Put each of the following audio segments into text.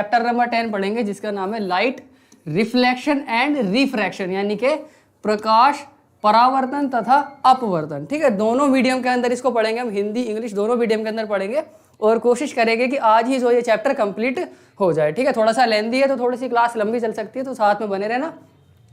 Chapter number 10 पढ़ेंगे जिसका नाम है लाइट रिफ्लेक्शन एंड रिफ्रैक्शन, यानी कि प्रकाश परावर्तन तथा अपवर्तन। ठीक है, दोनों मीडियम के अंदर इसको पढ़ेंगे हम, हिंदी इंग्लिश दोनों मीडियम के अंदर पढ़ेंगे और कोशिश करेंगे कि आज ही जो ये चैप्टर कंप्लीट हो जाए। ठीक है, थोड़ा सा लेंदी है तो थोड़ी सी क्लास लंबी चल सकती है, तो साथ में बने रहना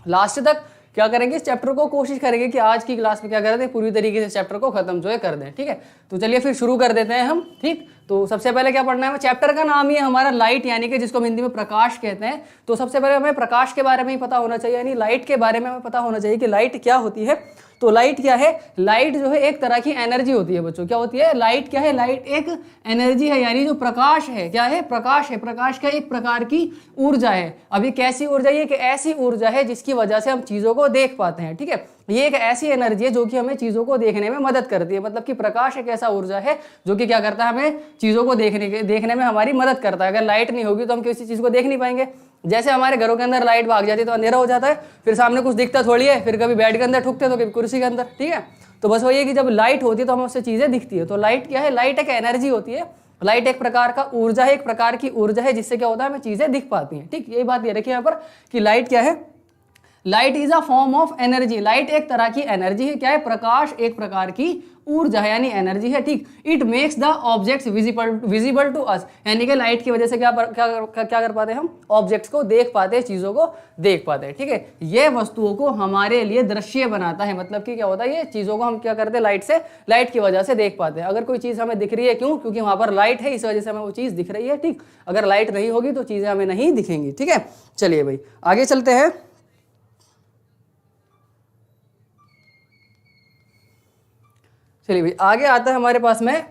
लास्ट तक। क्या करेंगे इस चैप्टर को, कोशिश करेंगे कि आज की क्लास में क्या कर दें, पूरी तरीके से चैप्टर को खत्म जो है कर दें। ठीक है, तो चलिए फिर शुरू कर देते हैं हम। ठीक, तो सबसे पहले क्या पढ़ना है, चैप्टर का नाम ही है हमारा लाइट, यानी कि जिसको हम हिंदी में प्रकाश कहते हैं। तो सबसे पहले हमें प्रकाश के बारे में ही पता होना चाहिए, यानी लाइट के बारे में हमें पता होना चाहिए कि लाइट क्या होती है। तो लाइट क्या है, लाइट जो है एक तरह की एनर्जी होती है बच्चों। क्या होती है लाइट, क्या है लाइट एक एनर्जी है, यानी जो प्रकाश है क्या है, प्रकाश है, प्रकाश का एक प्रकार की ऊर्जा है। अब ये कैसी ऊर्जा है, कि ऐसी ऊर्जा है जिसकी वजह से हम चीजों को देख पाते हैं। ठीक है, ये एक ऐसी एनर्जी है जो कि हमें चीजों को देखने में मदद करती है। मतलब कि प्रकाश एक ऐसा ऊर्जा है जो कि क्या करता है, हमें चीजों को देखने में हमारी मदद करता है। अगर लाइट नहीं होगी तो हम किसी चीज को देख नहीं पाएंगे। जैसे हमारे घरों के अंदर लाइट भाग जाती है तो अंधेरा हो जाता है, फिर सामने कुछ दिखता थोड़ी है, फिर कभी बेड के अंदर ठुकते तो कभी कुर्सी के अंदर। ठीक है, तो बस वही है कि जब लाइट होती है तो हमें उससे चीजें दिखती है। तो लाइट क्या है, लाइट एक एनर्जी होती है, लाइट एक प्रकार का ऊर्जा है, एक प्रकार की ऊर्जा है जिससे क्या होता है, हमें चीजें दिख पाती हैं। ठीक, यही बात ये रखिए यहाँ पर कि लाइट क्या है, light is a form of energy. Light एक तरह की एनर्जी है, क्या है, प्रकाश एक प्रकार की ऊर्जा है यानी एनर्जी है। ठीक, it makes the objects visible to us, यानी कि लाइट की वजह से क्या कर पाते हैं हम, ऑब्जेक्ट्स को देख पाते हैं, चीजों को देख पाते हैं। ठीक है, ये वस्तुओं को हमारे लिए दृश्य बनाता है। मतलब कि क्या होता है, ये चीजों को हम क्या करते हैं, लाइट की वजह से देख पाते हैं। अगर कोई चीज हमें दिख रही है, क्यों, क्योंकि वहां पर लाइट है, इस वजह से हमें वो चीज दिख रही है। ठीक, अगर लाइट नहीं होगी तो चीजें हमें नहीं दिखेंगी। ठीक है, चलिए भाई आगे चलते हैं। चलिए भाई आगे आता है हमारे पास में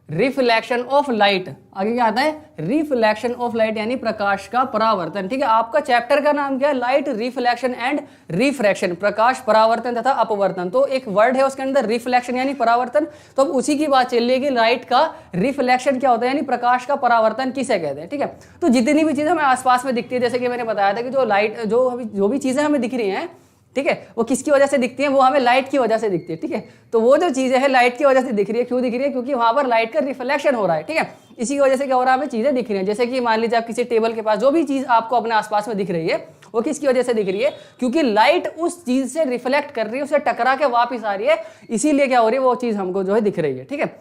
रिफ्लेक्शन ऑफ लाइट। आगे क्या आता है, रिफ्लेक्शन ऑफ लाइट यानी प्रकाश का परावर्तन। ठीक है, आपका चैप्टर का नाम क्या है, लाइट रिफ्लेक्शन एंड रिफ्रैक्शन, प्रकाश परावर्तन तथा अपवर्तन। तो एक वर्ड है उसके अंदर रिफ्लेक्शन यानी परावर्तन, तो अब उसी की बात चल रही है कि लाइट का रिफ्लेक्शन क्या होता है, यानी प्रकाश का परावर्तन किसे कहते हैं। ठीक है, तो जितनी भी चीजें हमें आसपास में दिखती है, जैसे कि मैंने बताया था कि जो लाइट जो भी चीजें हमें दिख रही हैं, ठीक है, वो किसकी वजह से दिखती है, वो हमें लाइट की वजह से दिखती है। ठीक है, तो वो जो चीजें हैं लाइट की वजह से दिख रही है, क्यों दिख रही है, क्योंकि वहां पर लाइट का रिफ्लेक्शन हो रहा है। ठीक है, इसी की वजह से क्या हो रहा है, हमें चीजें दिख रही हैं। जैसे कि मान लीजिए आप किसी टेबल के पास जो भी चीज आपको अपने आसपास में दिख रही है, वो किसकी वजह से दिख रही है, क्योंकि लाइट उस चीज से रिफ्लेक्ट कर रही है, उसे टकरा के वापिस आ रही है, इसीलिए क्या हो रही है, वो चीज हमको जो है दिख रही है। ठीक है,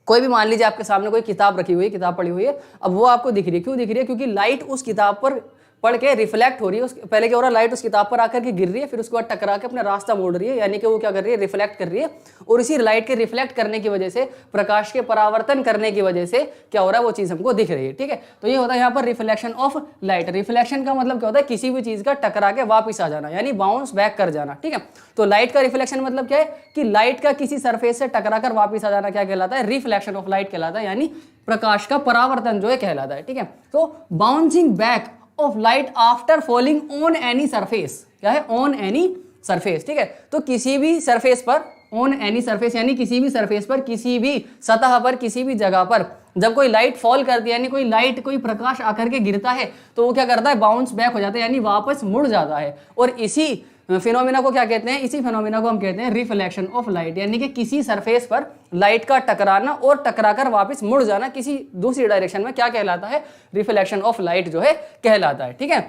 कोई भी मान लीजिए आपके सामने कोई किताब रखी हुई है, किताब पड़ी हुई है, अब वो आपको दिख रही है, क्यों दिख रही है, क्योंकि लाइट उस किताब पर पढ़ के रिफ्लेक्ट हो रही है। पहले क्या हो रहा है, लाइट उस किताब पर आकर के गिर रही है, फिर उसके बाद टकरा के अपना रास्ता मोड़ रही है, यानी कि वो क्या कर रही है, रिफ्लेक्ट कर रही है। और इसी लाइट के रिफ्लेक्ट करने की वजह से, प्रकाश के परावर्तन करने की वजह से क्या हो रहा है, वो चीज हमको दिख रही है। ठीक है, तो ये होता है यहाँ पर रिफ्लेक्शन ऑफ लाइट। रिफ्लेक्शन का मतलब क्या होता है, किसी भी चीज का टकरा के वापिस आ जाना, यानी बाउंस बैक कर जाना। ठीक है, तो लाइट का रिफ्लेक्शन मतलब क्या है, कि लाइट का किसी सरफेस से टकरा कर वापिस आ जाना क्या कहलाता है, रिफ्लेक्शन ऑफ लाइट कहलाता है, यानी प्रकाश का परावर्तन जो है कहलाता है। ठीक है, तो bouncing back of light after falling on any surface, क्या है, ऑन एनी सरफेस। ठीक है, तो किसी भी सरफेस पर, ऑन एनी सरफेस यानी किसी भी सरफेस पर, किसी भी सतह पर, किसी भी जगह पर जब कोई लाइट फॉल करती है, यानी कोई लाइट कोई प्रकाश आकर के गिरता है, तो वो क्या करता है, बाउंस बैक हो जाता है, यानी वापस मुड़ जाता है। और इसी फिनोमिना को क्या कहते हैं, इसी फिनोमिना को हम कहते हैं रिफ्लेक्शन ऑफ लाइट, यानी कि किसी सरफेस पर लाइट का टकराना और टकराकर वापस मुड़ जाना किसी दूसरी डायरेक्शन में क्या कहलाता है, रिफ्लेक्शन ऑफ लाइट जो है कहलाता है। ठीक है,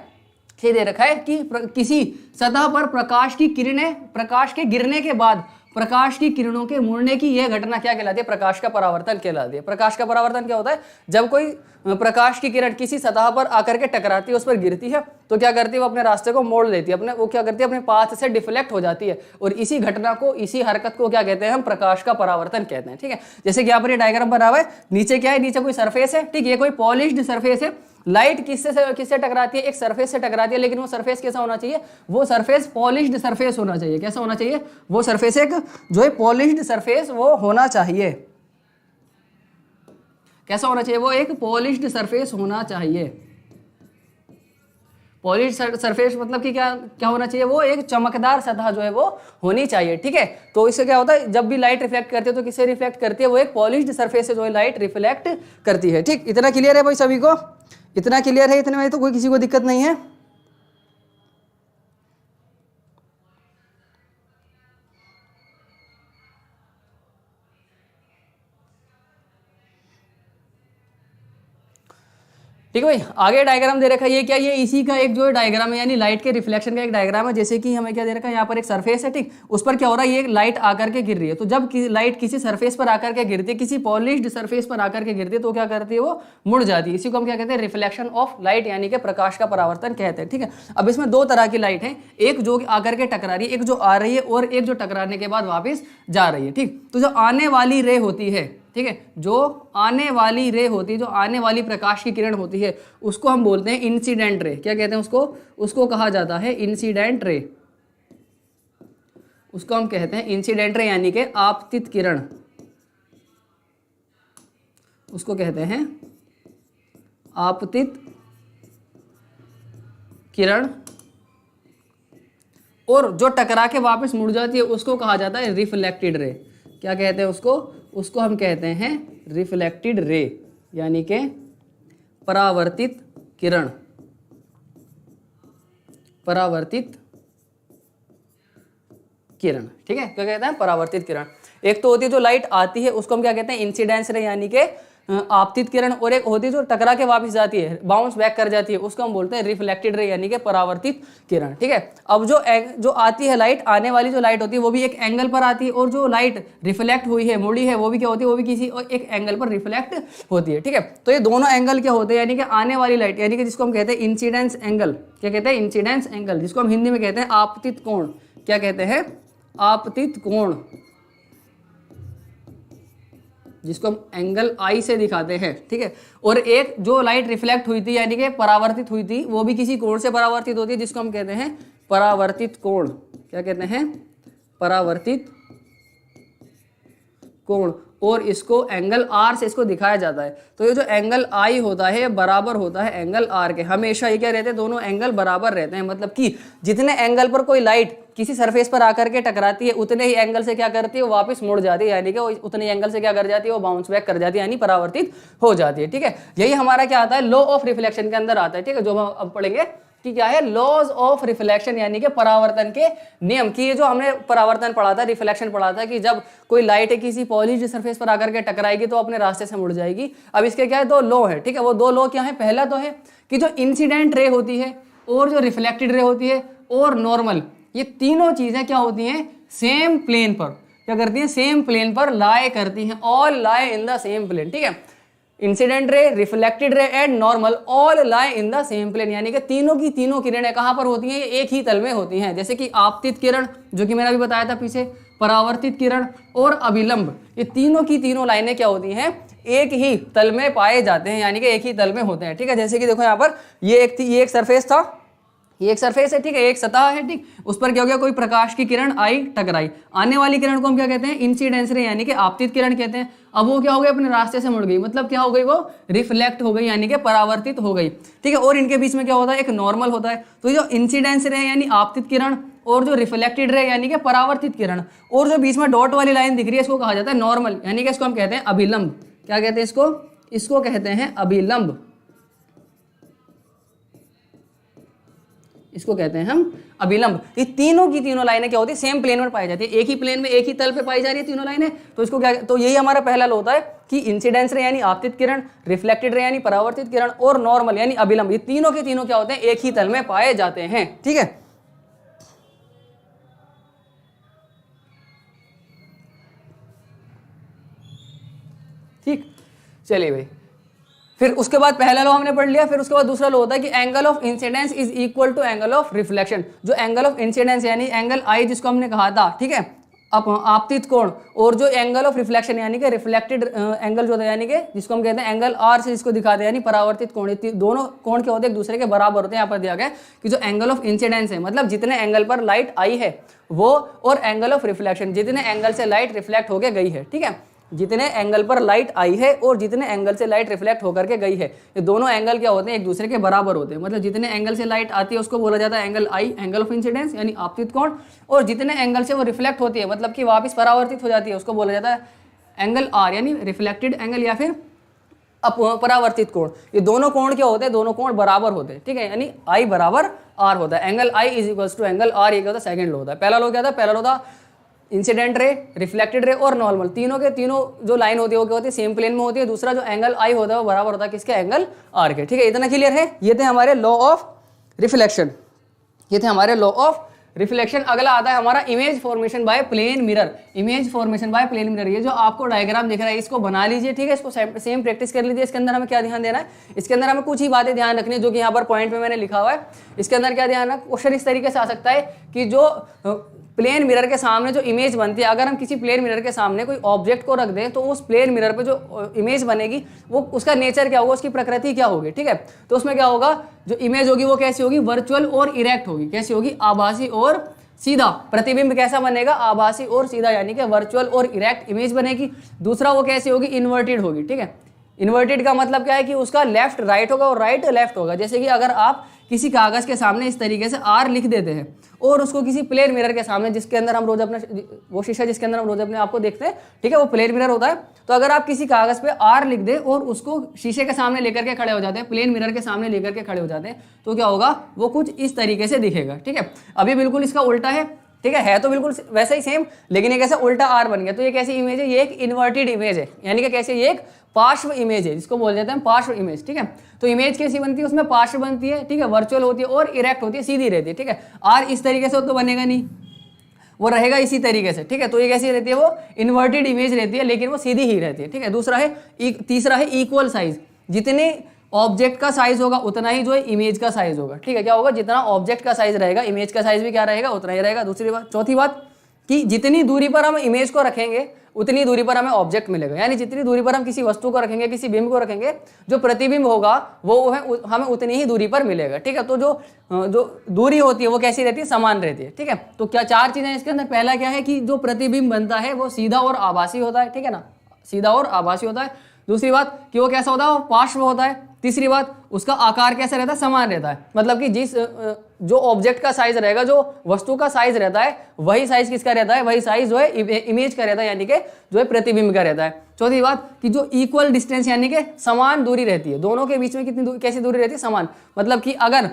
ये दे रखा है कि किसी सतह पर प्रकाश की किरणें, प्रकाश के गिरने के बाद प्रकाश की किरणों के मुड़ने की यह घटना क्या कहलाती है, प्रकाश का परावर्तन कहलाती है। प्रकाश का परावर्तन क्या होता है, जब कोई प्रकाश की किरण किसी सतह पर आकर के टकराती है, उस पर गिरती है, तो क्या करती है, वो अपने रास्ते को मोड़ लेती है, अपने वो क्या करती है, अपने पाथ से डिफ्लेक्ट हो जाती है। और इसी घटना को, इसी हरकत को क्या कहते हैं, हम प्रकाश का परावर्तन कहते हैं। ठीक है, जैसे कि यहाँ पर ये डायग्राम बना हुआ है, नीचे क्या है, नीचे कोई सरफेस है। ठीक है, ये कोई पॉलिश्ड सरफेस है, लाइट किससे टकराती है, एक सरफेस से टकराती है, लेकिन वो सरफेस कैसा होना चाहिए, वो सरफेस पॉलिश्ड सरफेस होना चाहिए। कैसा होना चाहिए, वो सरफेस एक जो है पॉलिश्ड सरफेस वो होना चाहिए। कैसा होना चाहिए, वो एक पॉलिश्ड सरफेस होना चाहिए। पॉलिश्ड सरफेस मतलब कि क्या क्या होना चाहिए, वो एक चमकदार सतह जो है वो होनी चाहिए। ठीक है, तो इससे क्या होता है, जब भी लाइट रिफ्लेक्ट करती है तो किससे रिफ्लेक्ट करती है, वो एक पॉलिश्ड सरफेस से जो है लाइट रिफ्लेक्ट करती है। ठीक, इतना क्लियर है भाई सभी को, इतना क्लियर है, इतने में तो कोई किसी को दिक्कत नहीं है। ठीक है भाई। आगे डायग्राम दे रखा है, ये क्या, ये इसी का एक जो डायग्राम है, यानी लाइट के रिफ्लेक्शन का एक डायग्राम है। जैसे कि हमें क्या दे रखा है, यहाँ पर एक सरफेस है, ठीक, उस पर क्या हो रहा है, ये लाइट आकर के गिर रही है। तो जब लाइट किसी सरफेस पर आकर के गिरती है, किसी पॉलिश्ड सरफेस पर आकर के गिरती है, तो क्या करती है, वो मुड़ जाती है। इसी को हम क्या कहते हैं, रिफ्लेक्शन ऑफ लाइट, यानी कि प्रकाश का परावर्तन कहते हैं। ठीक है, अब इसमें दो तरह की लाइट है, एक जो आकर के टकरा रही है, एक जो आ रही है, और एक जो टकराने के बाद वापस जा रही है। ठीक, तो जो आने वाली रे होती है, ठीक है, जो आने वाली रे होती है, जो आने वाली प्रकाश की किरण होती है, उसको हम बोलते हैं इंसिडेंट रे। क्या कहते हैं उसको, उसको कहा जाता है इंसिडेंट रे। उसको हम कहते हैं इंसिडेंट रे, यानी कि आपतित किरण, उसको कहते हैं आपतित किरण। और जो टकरा के वापस मुड़ जाती है, उसको कहा जाता है रिफ्लेक्टेड रे। क्या कहते हैं उसको, उसको हम कहते हैं रिफ्लेक्टेड रे, यानी कि परावर्तित किरण, परावर्तित किरण। ठीक है, क्या कहते हैं, परावर्तित किरण। एक तो होती है जो लाइट आती है, उसको हम क्या कहते हैं, इंसिडेंस रे, यानी कि आपतित किरण। और एक होती है जो टकरा के वापस जाती है, बाउंस बैक कर जाती है, उसको हम बोलते हैं रिफ्लेक्टेड रे, यानी कि परावर्तित किरण। ठीक है, अब जो आती है लाइट, आने वाली जो लाइट होती है, वो भी एक एंगल पर आती है, और जो लाइट रिफ्लेक्ट हुई है, मुड़ी है, वो भी क्या होती है, वो भी किसी एक एंगल पर रिफ्लेक्ट होती है। ठीक है, तो ये दोनों एंगल क्या होते हैं, यानी कि आने वाली लाइट, यानी कि जिसको हम कहते हैं इंसिडेंस एंगल। क्या कहते हैं, इंसिडेंस एंगल, जिसको हम हिंदी में कहते हैं आपतित कोण। क्या कहते हैं, आपतित कोण, जिसको हम एंगल आई से दिखाते हैं। ठीक है, और एक जो लाइट रिफ्लेक्ट हुई थी, यानी कि परावर्तित हुई थी, वो भी किसी कोण से परावर्तित होती है, जिसको हम कहते हैं परावर्तित कोण। क्या कहते हैं, परावर्तित कोण। और इसको एंगल आर से इसको दिखाया जाता है। तो ये जो एंगल आई होता है, बराबर होता है एंगल आर के। हमेशा ये क्या रहते हैं, दोनों एंगल बराबर रहते हैं। मतलब कि जितने एंगल पर कोई लाइट किसी सरफेस पर आकर के टकराती है, उतने ही एंगल से क्या करती है, वो वापस मुड़ जाती है, यानी कि उतने ही एंगल से क्या कर जाती है, वो बाउंस बैक कर जाती है, यानी परावर्तित हो जाती है। ठीक है, यही हमारा क्या आता है, लॉ ऑफ रिफ्लेक्शन के अंदर आता है। ठीक है, जो हम अब पढ़ेंगे कि क्या है, लॉज ऑफ रिफ्लेक्शन, यानी कि परावर्तन के नियम। की ये जो हमने परावर्तन पढ़ा था, रिफ्लेक्शन पढ़ा था, कि जब कोई लाइट है किसी पॉलिश्ड सरफेस पर आकर के टकराएगी तो अपने रास्ते से मुड़ जाएगी। अब इसके क्या है, दो लॉ है। ठीक है, वो दो लॉ क्या है, पहला तो है कि जो इंसिडेंट रे होती है, और जो रिफ्लेक्टेड रे होती है, और नॉर्मल, ये तीनों चीजें क्या होती हैं, सेम प्लेन पर क्या करती हैं, सेम प्लेन पर लाई करती हैं। All lie in the same plane. ठीक है, incident ray, reflected ray and normal all lie in the same plane, यानी कि तीनों की तीनों किरणें कहां पर होती हैं, ये एक ही तल में होती हैं। जैसे कि आपतित किरण, जो कि मैंने अभी बताया था पीछे, परावर्तित किरण और अभिलंब, ये तीनों की तीनों लाइनें क्या होती हैं, एक ही तल में पाए जाते हैं, यानी कि एक ही तल में होते हैं। ठीक है, जैसे कि देखो यहाँ पर ये एक सरफेस था, ये एक सरफेस है, ठीक है, एक सतह है, ठीक, उस पर क्या हो गया, कोई प्रकाश की किरण आई, टकराई। आने वाली किरण को हम क्या कहते हैं, इंसिडेंस रे, यानी कि आपतित किरण कहते हैं। अब वो क्या हो गई, अपने रास्ते से मुड़ गई, मतलब क्या हो गई, वो रिफ्लेक्ट हो गई, यानी कि परावर्तित हो गई। ठीक है, और इनके बीच में क्या होता है, एक नॉर्मल होता है। तो जो इंसिडेंस रे यानी आपतित किरण, और जो रिफ्लेक्टेड रे यानी कि परावर्तित किरण, और जो बीच में डॉट वाली लाइन दिख रही है, इसको कहा जाता है नॉर्मल, यानी कि इसको हम कहते हैं अभिलंब। क्या कहते हैं इसको, इसको कहते हैं अभिलंब, इसको कहते हैं हम अभिलंब। ये तीनों की तीनों लाइनें क्या होती है, सेम प्लेन में पाई जाती है, एक ही प्लेन में, एक ही तल पे पाई जा रही है तीनों लाइनें। तो इसको क्या, तो यही हमारा पहला लॉ होता है कि इंसिडेंस रे यानी आपतित किरण, रिफ्लेक्टेड रे यानी परावर्तित किरण, और नॉर्मल यानी अभिलंब, ये तीनों के तीनों क्या होते हैं, एक ही तल में पाए जाते हैं। ठीक है, ठीक, चलिए भाई, फिर उसके बाद पहला लॉ हमने पढ़ लिया। फिर उसके बाद दूसरा लॉ होता है कि angle of incidence is equal to angle of reflection. जो एंगल ऑफ इंसिडेंस यानी एंगल आई जिसको हमने कहा था, ठीक है, आपतित कोण, और जो एंगल ऑफ रिफ्लेक्शन यानी कि रिफ्लेक्टेड एंगल जो होता है, यानी कि जिसको हम कहते हैं एंगल आर से जिसको दिखाते हैं, यानी परावर्तित कोण, दोनों कोण क्या होते हैं, एक दूसरे के बराबर होते हैं। यहाँ पर दिया गया कि जो एंगल ऑफ इंसिडेंस है, मतलब जितने एंगल पर लाइट आई है वो, और एंगल ऑफ रिफ्लेक्शन, जितने एंगल से लाइट रिफ्लेक्ट होकर गई है। ठीक है, जितने एंगल पर लाइट आई है और जितने एंगल से लाइट रिफ्लेक्ट होकर के गई है, ये दोनों एंगल क्या होते हैं, एक दूसरे के बराबर होते हैं। मतलब जितने एंगल से लाइट आती है उसको बोला जाता है angle I, angle of incidence यानी आपतित कोण, और जितने एंगल से वो रिफ्लेक्ट होती है, मतलब कि वापस परावर्तित हो जाती है, उसको बोला जाता है एंगल आर, यानी रिफ्लेक्टेड एंगल या फिर परावर्तित कोण। ये दोनों कोण क्या होते हैं, दोनों कोण बराबर होते हैं। ठीक है, यानी आई बराबर आर होता है। Angle I is equal to angle R, ये क्या होता है, सेकंड लॉ होता है। पहला लॉ क्या था, पहला लॉ था इंसिडेंट रे, रिफ्लेक्टेड रे और नॉर्मल, तीनों के तीनों जो लाइन होती है वो क्या होती है, सेम प्लेन में होती है। दूसरा जो एंगल आई होता है वो बराबर होता है किसके, एंगल आर के। ठीक है, इतना क्लियर है। ये थे हमारे लॉ ऑफ रिफ्लेक्शन, ये थे हमारे लॉ ऑफ रिफ्लेक्शन। अगला आता है हमारा image formation by plane mirror. Image formation by plane mirror, ये जो आपको डायग्राम दिख रहा है इसको बना लीजिए। ठीक है, इसको सेम प्रैक्टिस कर लीजिए। इसके अंदर हमें क्या ध्यान देना है, इसके अंदर हमें कुछ ही बातें ध्यान रखनी है जो कि यहाँ पर पॉइंट में मैंने लिखा हुआ है। इसके अंदर क्या ध्यान रखना, क्वेश्चन इस तरीके से आ सकता है कि जो प्लेन मिरर के सामने जो इमेज बनती है, अगर हम किसी प्लेन मिरर के सामने कोई ऑब्जेक्ट को रख दें तो उस प्लेन मिरर पे जो इमेज बनेगी वो उसका नेचर क्या होगा, उसकी प्रकृति क्या होगी। ठीक है, तो उसमें क्या होगा, जो इमेज होगी वो कैसी होगी, वर्चुअल और इरेक्ट होगी। कैसी होगी, आभासी और सीधा। प्रतिबिंब कैसा बनेगा, आभासी और सीधा, यानी कि वर्चुअल और इरेक्ट इमेज बनेगी। दूसरा वो कैसी होगी, इन्वर्टेड होगी। ठीक है, इन्वर्टेड का मतलब क्या है कि उसका लेफ्ट राइट होगा और राइट लेफ्ट होगा। जैसे कि अगर आप किसी कागज के सामने इस तरीके से आर लिख देते हैं और उसको किसी प्लेन मिरर के सामने, जिसके अंदर हम रोज अपने, वो शीशा जिसके अंदर हम रोज अपने आपको देखते हैं, ठीक है, वो प्लेन मिरर होता है। तो अगर आप किसी कागज पे आर लिख दें और उसको शीशे के सामने लेकर के खड़े हो जाते हैं, प्लेन मिरर के सामने लेकर के खड़े हो जाते हैं, तो क्या होगा, वो कुछ इस तरीके से दिखेगा। ठीक है, अभी बिल्कुल इसका उल्टा है। ठीक है तो बिल्कुल वैसा ही सेम, लेकिन ये कैसे उल्टा आर बन गया। तो ये कैसी इमेज है, ये एक इन्वर्टेड इमेज है, यानी कि कैसे, ये एक पार्श्व इमेज है, जिसको बोल देते हैं पार्श्व इमेज। ठीक है, तो इमेज कैसी बनती है, उसमें पार्श्व बनती है। ठीक है, वर्चुअल होती है और इरेक्ट होती है, सीधी रहती है। ठीक है, आर इस तरीके से तो बनेगा नहीं, वो रहेगा इसी तरीके से। ठीक है, तो ये कैसी रहती है, वो इन्वर्टेड इमेज रहती है, लेकिन वो सीधी ही रहती है। ठीक है, दूसरा है, तीसरा है इक्वल साइज। जितने ऑब्जेक्ट का साइज होगा उतना ही जो है इमेज का साइज होगा। ठीक है, क्या होगा, जितना ऑब्जेक्ट का साइज रहेगा इमेज का साइज भी क्या रहेगा, उतना ही रहेगा। दूसरी बात, चौथी बात कि जितनी दूरी पर हम इमेज को रखेंगे उतनी दूरी पर हमें ऑब्जेक्ट मिलेगा। यानी जितनी दूरी पर हम किसी वस्तु को रखेंगे, किसी बिंब को रखेंगे, जो प्रतिबिंब होगा वो है हमें उतनी ही दूरी पर मिलेगा। ठीक है, तो जो दूरी होती है वो कैसी रहती है, समान रहती है। ठीक है, तो क्या चार चीजें इसके अंदर, पहला क्या है कि जो प्रतिबिंब बनता है वो सीधा और आभासी होता है। ठीक है ना, सीधा और आभासी होता है। दूसरी बात कि वो कैसा होता है, वो पार्श्व होता है। तीसरी बात, उसका आकार कैसा रहता है, समान रहता है। मतलब कि जो ऑब्जेक्ट का साइज रहेगा, जो वस्तु का साइज रहता है, वही साइज किसका रहता है, वही साइज जो है इमेज का रहता है, यानी कि जो है प्रतिबिंब का रहता है। चौथी बात कि जो इक्वल डिस्टेंस, यानी कि समान दूरी रहती है दोनों के बीच में। कितनी दूरी, कैसी दूरी रहती है, समान। मतलब कि अगर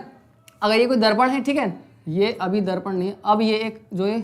ये कोई दर्पण है, ठीक है, ये अभी दर्पण नहीं है, अब ये एक जो है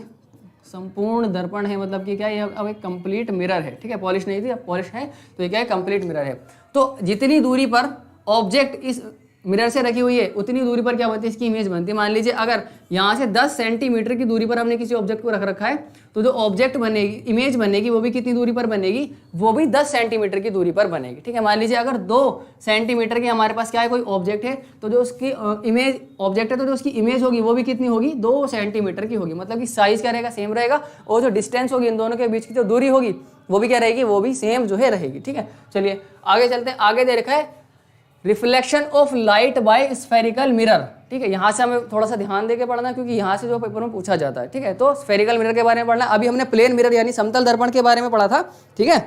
संपूर्ण दर्पण है, मतलब कि क्या है, अब एक कंप्लीट मिरर है। ठीक है, पॉलिश नहीं थी, अब पॉलिश है, तो ये क्या है, कंप्लीट मिरर है। तो जितनी दूरी पर ऑब्जेक्ट इस मिरर से रखी हुई है उतनी दूरी पर क्या बनती है, इसकी इमेज बनती है। मान लीजिए अगर यहाँ से 10 सेंटीमीटर की दूरी पर हमने किसी ऑब्जेक्ट को रख रखा है, तो जो ऑब्जेक्ट बनेगी, इमेज बनेगी, वो भी कितनी दूरी पर बनेगी, वो भी 10 सेंटीमीटर की दूरी पर बनेगी। ठीक है, मान लीजिए अगर 2 सेंटीमीटर की हमारे पास क्या है, कोई ऑब्जेक्ट है, तो जो उसकी इमेज ऑब्जेक्ट है, तो जो उसकी इमेज होगी वो भी कितनी होगी, 2 सेंटीमीटर की होगी। मतलब कि साइज क्या रहेगा, सेम रहेगा, और जो डिस्टेंस होगी इन दोनों के बीच की जो दूरी होगी वो भी क्या रहेगी, वो भी सेम जो है रहेगी। ठीक है, चलिए आगे चलते हैं। आगे दे रखा है reflection of light by spherical mirror. ठीक है, यहाँ से हमें थोड़ा सा ध्यान देके पढ़ना, क्योंकि यहाँ से जो पेपर में पूछा जाता है। ठीक है, तो स्फेरिकल मिरर के बारे में पढ़ना। अभी हमने प्लेन मिरर यानी समतल दर्पण के बारे में पढ़ा था। ठीक है,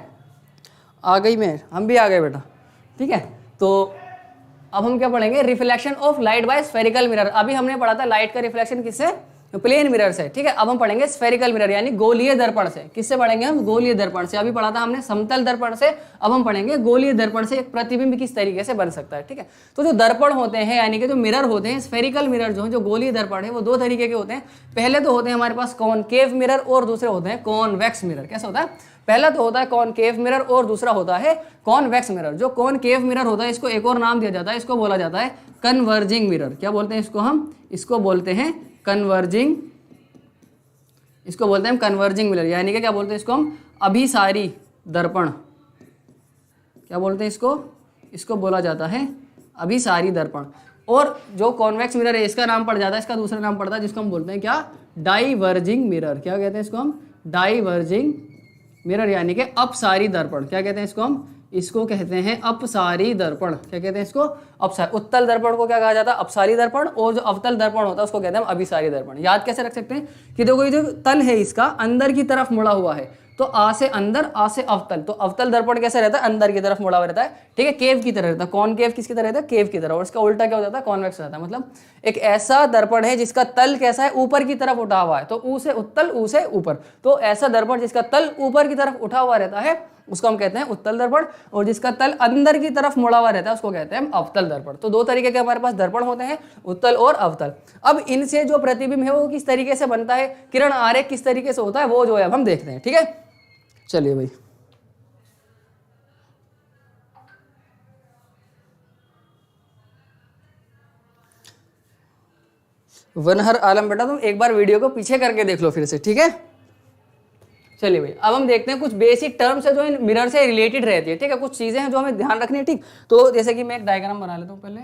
आ गई मैं, हम भी आ गए बेटा। ठीक है, तो अब हम क्या पढ़ेंगे, reflection of light by spherical mirror. अभी हमने पढ़ा था लाइट का रिफ्लेक्शन किससे, प्लेन मिरर से। ठीक है, अब हम पढ़ेंगे स्फेरिकल मिरर यानी गोलीय दर्पण से। किससे पढ़ेंगे हम, गोलीय दर्पण से। अभी पढ़ा था हमने समतल दर्पण से, अब हम पढ़ेंगे गोलीय दर्पण से एक प्रतिबिंब किस तरीके से बन सकता है। ठीक है, तो जो दर्पण होते हैं यानी कि जो मिरर होते हैं, स्फेरिकल मिरर जो है, जो गोलीय दर्पण है, वो 2 तरीके के होते हैं। पहले तो होते हैं हमारे पास कॉनकेव मिरर और दूसरे होते हैं कॉन्वेक्स मिरर। कैसा होता है, पहला तो होता है कॉनकेव मिरर और दूसरा होता है कॉन्वेक्स मिरर। जो कॉनकेव मिरर होता है इसको एक और नाम दिया जाता है, इसको बोला जाता है कन्वर्जिंग मिरर। क्या बोलते हैं इसको हम, इसको बोलते हैं कन्वर्जिंग, इसको बोलते हैं हम कन्वर्जिंग मिरर, यानी कि क्या बोलते हैं इसको हम, अभिसारी दर्पण। क्या बोलते हैं इसको बोला जाता है अभिसारी दर्पण। और जो कॉन्वेक्स मिरर है इसका नाम पड़ जाता है, इसका दूसरा नाम पड़ता है जिसको हम बोलते हैं क्या, डाइवर्जिंग मिरर। क्या कहते हैं इसको हम, डाइवर्जिंग मिरर, यानी कि अपसारी दर्पण। क्या कहते हैं इसको हम, इसको कहते हैं अपसारी दर्पण। क्या कहते हैं इसको, अपसारी। उत्तल दर्पण को क्या कहा जाता है, अपसारी दर्पण, और जो अवतल दर्पण होता है उसको कहते हैं हम अभिसारी दर्पण। याद कैसे रख सकते हैं कि देखो ये जो तल है इसका अंदर की तरफ मुड़ा हुआ है, तो आ से अंदर, आ से अवतल। तो अवतल दर्पण कैसा रहता है, अंदर की तरफ मुड़ा हुआ रहता है। ठीक है, केव की तरह रहता है। कॉनकेव किसकी तरह रहता है, केव की तरह। और इसका उल्टा क्या हो जाता है, कॉन्वेक्स रहता है। मतलब एक ऐसा दर्पण है जिसका तल कैसा है, ऊपर की तरफ उठा हुआ है, तो ऊ से उत्तल, ऊ से ऊपर। तो ऐसा दर्पण जिसका तल ऊपर की तरफ उठा हुआ रहता है उसको हम कहते हैं उत्तल दर्पण, और जिसका तल अंदर की तरफ मुड़ा हुआ रहता है उसको कहते हैं अवतल दर्पण। तो दो तरीके के हमारे पास दर्पण होते हैं, उत्तल और अवतल। अब इनसे जो प्रतिबिंब है वो किस तरीके से बनता है, किरण आरेख किस तरीके से होता है, वो जो है अब हम देखते हैं। ठीक है, चलिए भाई। वनहर आलम बेटा तुम एक बार वीडियो को पीछे करके देख लो फिर से, ठीक है। चलिए भाई, अब हम देखते हैं कुछ बेसिक टर्म्स है जो इन मिरर से रिलेटेड रहती है। ठीक है, कुछ चीजें हैं जो हमें ध्यान रखनी है। ठीक, तो जैसे कि मैं एक डायग्राम बना लेता हूँ, पहले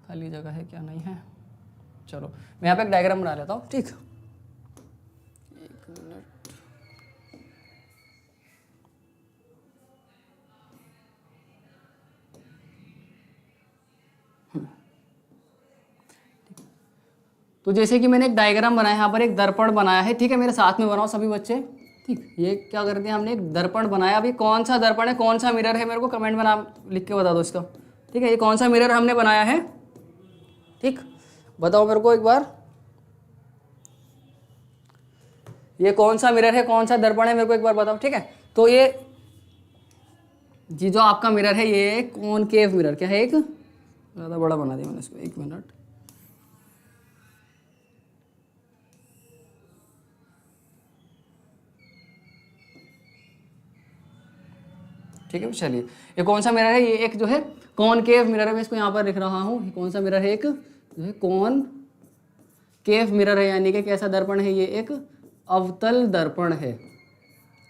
खाली जगह है क्या, नहीं है, चलो मैं यहाँ पे एक डायग्राम बना लेता हूँ। ठीक, एक मिनट, तो जैसे कि मैंने एक डायग्राम बनाया, यहाँ पर एक दर्पण बनाया है। ठीक है, मेरे साथ में बनाओ सभी बच्चे। ठीक, ये क्या करते हैं, हमने एक दर्पण बनाया। अभी कौन सा दर्पण है, कौन सा मिरर है, मेरे को कमेंट में नाम लिख के बता दो इसका। ठीक है, ये कौन सा मिरर हमने बनाया है, ठीक, बताओ मेरे को एक बार, ये कौन सा मिरर है, कौन सा दर्पण है, मेरे को एक बार बताओ। ठीक है, तो ये जी जो आपका मिरर है ये कॉनकेव मिरर क्या है, एक ज़्यादा बड़ा बना दिया मैंने इसको, एक मिनट। ठीक है, चलिए ये कौन सा मिरर है, ये एक जो है कॉनकेव मिरर है। मैं इसको यहाँ पर लिख रहा हूँ, ये कौन सा मिरर है, एक जो है कॉनकेव मिरर है, यानी कि कैसा दर्पण है, ये एक अवतल दर्पण है।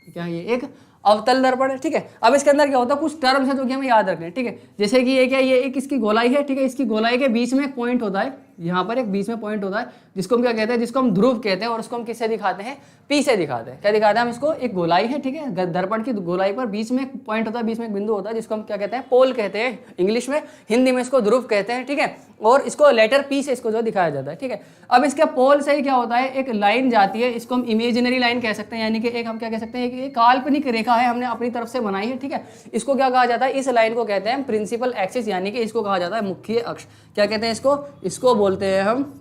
क्या है, ये एक अवतल दर्पण है। ठीक है, अब इसके अंदर क्या होता है, कुछ टर्म्स है जो कि हमें याद रखने हैं। ठीक है, जैसे कि ये क्या, ये एक इसकी गोलाई है। ठीक है, इसकी गोलाई के बीच में एक पॉइंट होता है, यहाँ पर एक बीच में पॉइंट होता है जिसको हम क्या कहते हैं, जिसको हम ध्रुव कहते हैं, और उसको हम किससे दिखाते हैं, पी से दिखाते हैं। क्या दिखाते हैं हम इसको, एक गोलाई है। ठीक है, दर्पण की गोलाई पर बीच में एक पॉइंट होता है, बीच में एक बिंदु होता है जिसको हम क्या कहते हैं, पोल कहते हैं इंग्लिश में, हिंदी में इसको ध्रुव कहते हैं। ठीक है, और इसको लेटर पी से इसको जो दिखाया जाता है। ठीक है, अब इसके पोल से ही क्या होता है, एक लाइन जाती है, इसको हम इमेजिनरी लाइन कह सकते हैं, यानी कि एक हम क्या कह सकते हैं, एक काल्पनिक रेखा है, हमने अपनी तरफ से बनाई है। ठीक है, इसको क्या कहा जाता है, इस लाइन को कहते हैं प्रिंसिपल एक्सिस, यानी कि इसको कहा जाता है मुख्य अक्ष। क्या कहते हैं इसको, इसको बोलते हैं हम,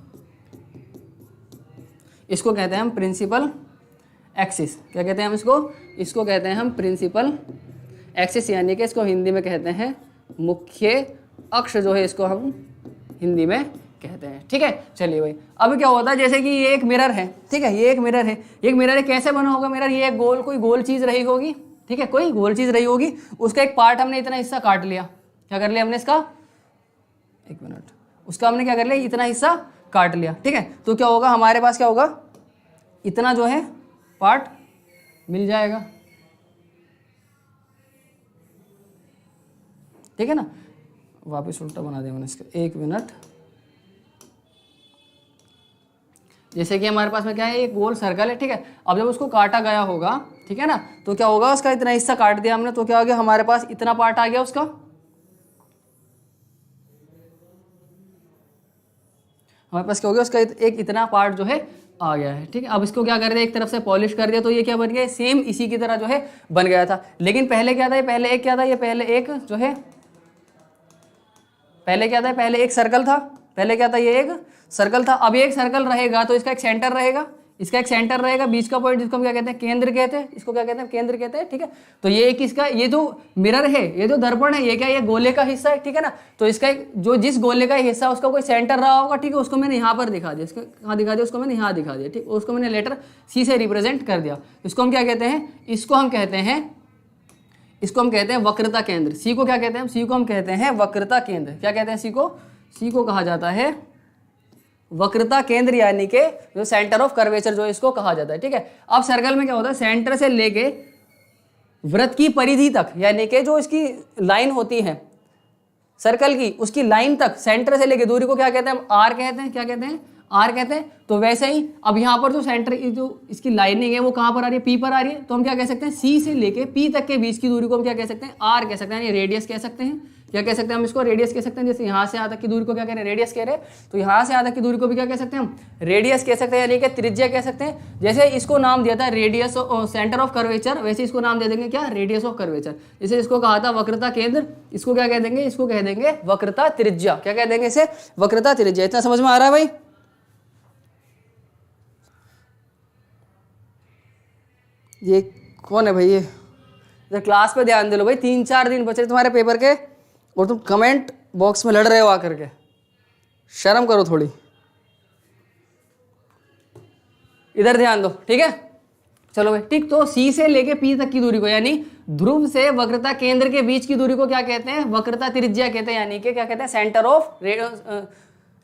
इसको कहते हैं हम प्रिंसिपल एक्सिस। क्या कहते हैं हम इसको, इसको कहते हैं हम प्रिंसिपल एक्सिस, यानी कि इसको हिंदी में कहते हैं मुख्य अक्ष, जो है इसको हम हिंदी में कहते हैं। ठीक है, चलिए भाई, अब क्या होता है, जैसे कि ये एक मिरर है। ठीक है, ये एक मिरर है, एक मिरर है, कैसे बना होगा मिरर, ये एक गोल, कोई गोल चीज रही होगी। ठीक है, कोई गोल चीज रही होगी, उसका एक पार्ट हमने इतना हिस्सा काट लिया। क्या कर लिया हमने इसका, एक मिनट, उसका हमने क्या कर लिया, इतना हिस्सा काट लिया। ठीक है, तो क्या होगा हमारे पास, क्या होगा, इतना जो है पार्ट मिल जाएगा। ठीक है ना, वापस उल्टा बना दिया मैंने इसका, एक मिनट। जैसे कि हमारे पास में क्या है, एक गोल सर्कल है। ठीक है, अब जब उसको काटा गया होगा, ठीक है ना, तो क्या होगा, उसका इतना हिस्सा काट दिया हमने, तो क्या हो गया हमारे पास, इतना पार्ट आ गया उसका, हमारे पास क्या हो गया, उसका एक इतना पार्ट जो है आ गया है। ठीक है, अब इसको क्या कर दिया, एक तरफ से पॉलिश कर दिया, तो ये क्या बन गया, सेम इसी की तरह जो है बन गया था। लेकिन पहले क्या था, ये पहले एक क्या था, ये पहले एक जो है, पहले क्या था, पहले एक सर्कल था, पहले क्या था, ये एक सर्कल था। अब ये एक सर्कल रहेगा तो इसका एक सेंटर रहेगा, इसका एक सेंटर रहेगा, बीच का पॉइंट, जिसको हम क्या कहते हैं, केंद्र कहते हैं, इसको क्या कहते हैं, केंद्र कहते हैं। ठीक है, तो ये एक इसका, ये जो मिरर है, ये जो दर्पण है, ये क्या, ये गोले का हिस्सा है। ठीक है ना, तो इसका जो जिस गोले का हिस्सा उसका कोई सेंटर रहा होगा। ठीक है, उसको मैंने यहाँ पर दिखा दिया, इसको कहाँ दिखा दिया, उसको मैंने यहाँ दिखा दिया। ठीक, उसको मैंने लेटर सी से रिप्रेजेंट कर दिया। इसको हम क्या कहते हैं, इसको हम कहते हैं, इसको हम कहते हैं वक्रता केंद्र। सी को क्या कहते हैं, सी को हम कहते हैं वक्रता केंद्र। क्या कहते हैं सी को, सी को कहा जाता है वक्रता केंद्र, यानी कि जो सेंटर ऑफ कर्वेचर जो इसको कहा जाता है। ठीक है, अब सर्कल में क्या होता है, सेंटर से लेके वृत्त की परिधि तक, यानी कि जो इसकी लाइन होती है सर्कल की, उसकी लाइन तक, सेंटर से लेके दूरी को क्या कहते हैं, हम आर कहते हैं। क्या कहते हैं, आर कहते हैं। तो वैसे ही अब यहाँ पर जो सेंटर, जो इसकी लाइनिंग है वो कहाँ पर आ रही है, पी पर आ रही है। तो हम क्या कह सकते हैं, सी से लेके पी तक के बीच की दूरी को हम क्या कह सकते हैं, आर कह सकते हैं, यानी रेडियस कह सकते हैं। क्या कह सकते हैं हम इसको, रेडियस कह सकते हैं। जैसे यहाँ से यहाँ तक की दूरी को क्या कह रहे हैं, रेडियस कह रहे हैं, तो यहाँ से यहाँ तक की दूरी को भी क्या कह सकते हैं हम, रेडियस कह सकते हैं, यानी कि त्रिज्या कह सकते हैं। जैसे इसको नाम दिया था रेडियस सेंटर ऑफ कर्वेचर, वैसे इसको नाम दे देंगे क्या, रेडियस ऑफ कर्वेचर। जैसे इसको कहा था वक्रता केंद्र, इसको क्या कह देंगे, इसको कह देंगे वक्रता त्रिज्या। क्या कह देंगे इसे, वक्रता त्रिज्या। इतना समझ में आ रहा है भाई। ये कौन है भाई, तो क्लास पे ध्यान दे लो भाई, 3-4 दिन बचे तुम्हारे पेपर के और तुम कमेंट बॉक्स में लड़ रहे हो आकर के, शर्म करो थोड़ी, इधर ध्यान दो, ठीक है। चलो भाई ठीक, तो सी से लेके पी तक की दूरी को, यानी ध्रुव से वक्रता केंद्र के बीच की दूरी को क्या कहते हैं, वक्रता त्रिज्या कहते हैं, यानी कि क्या कहते हैं, centre of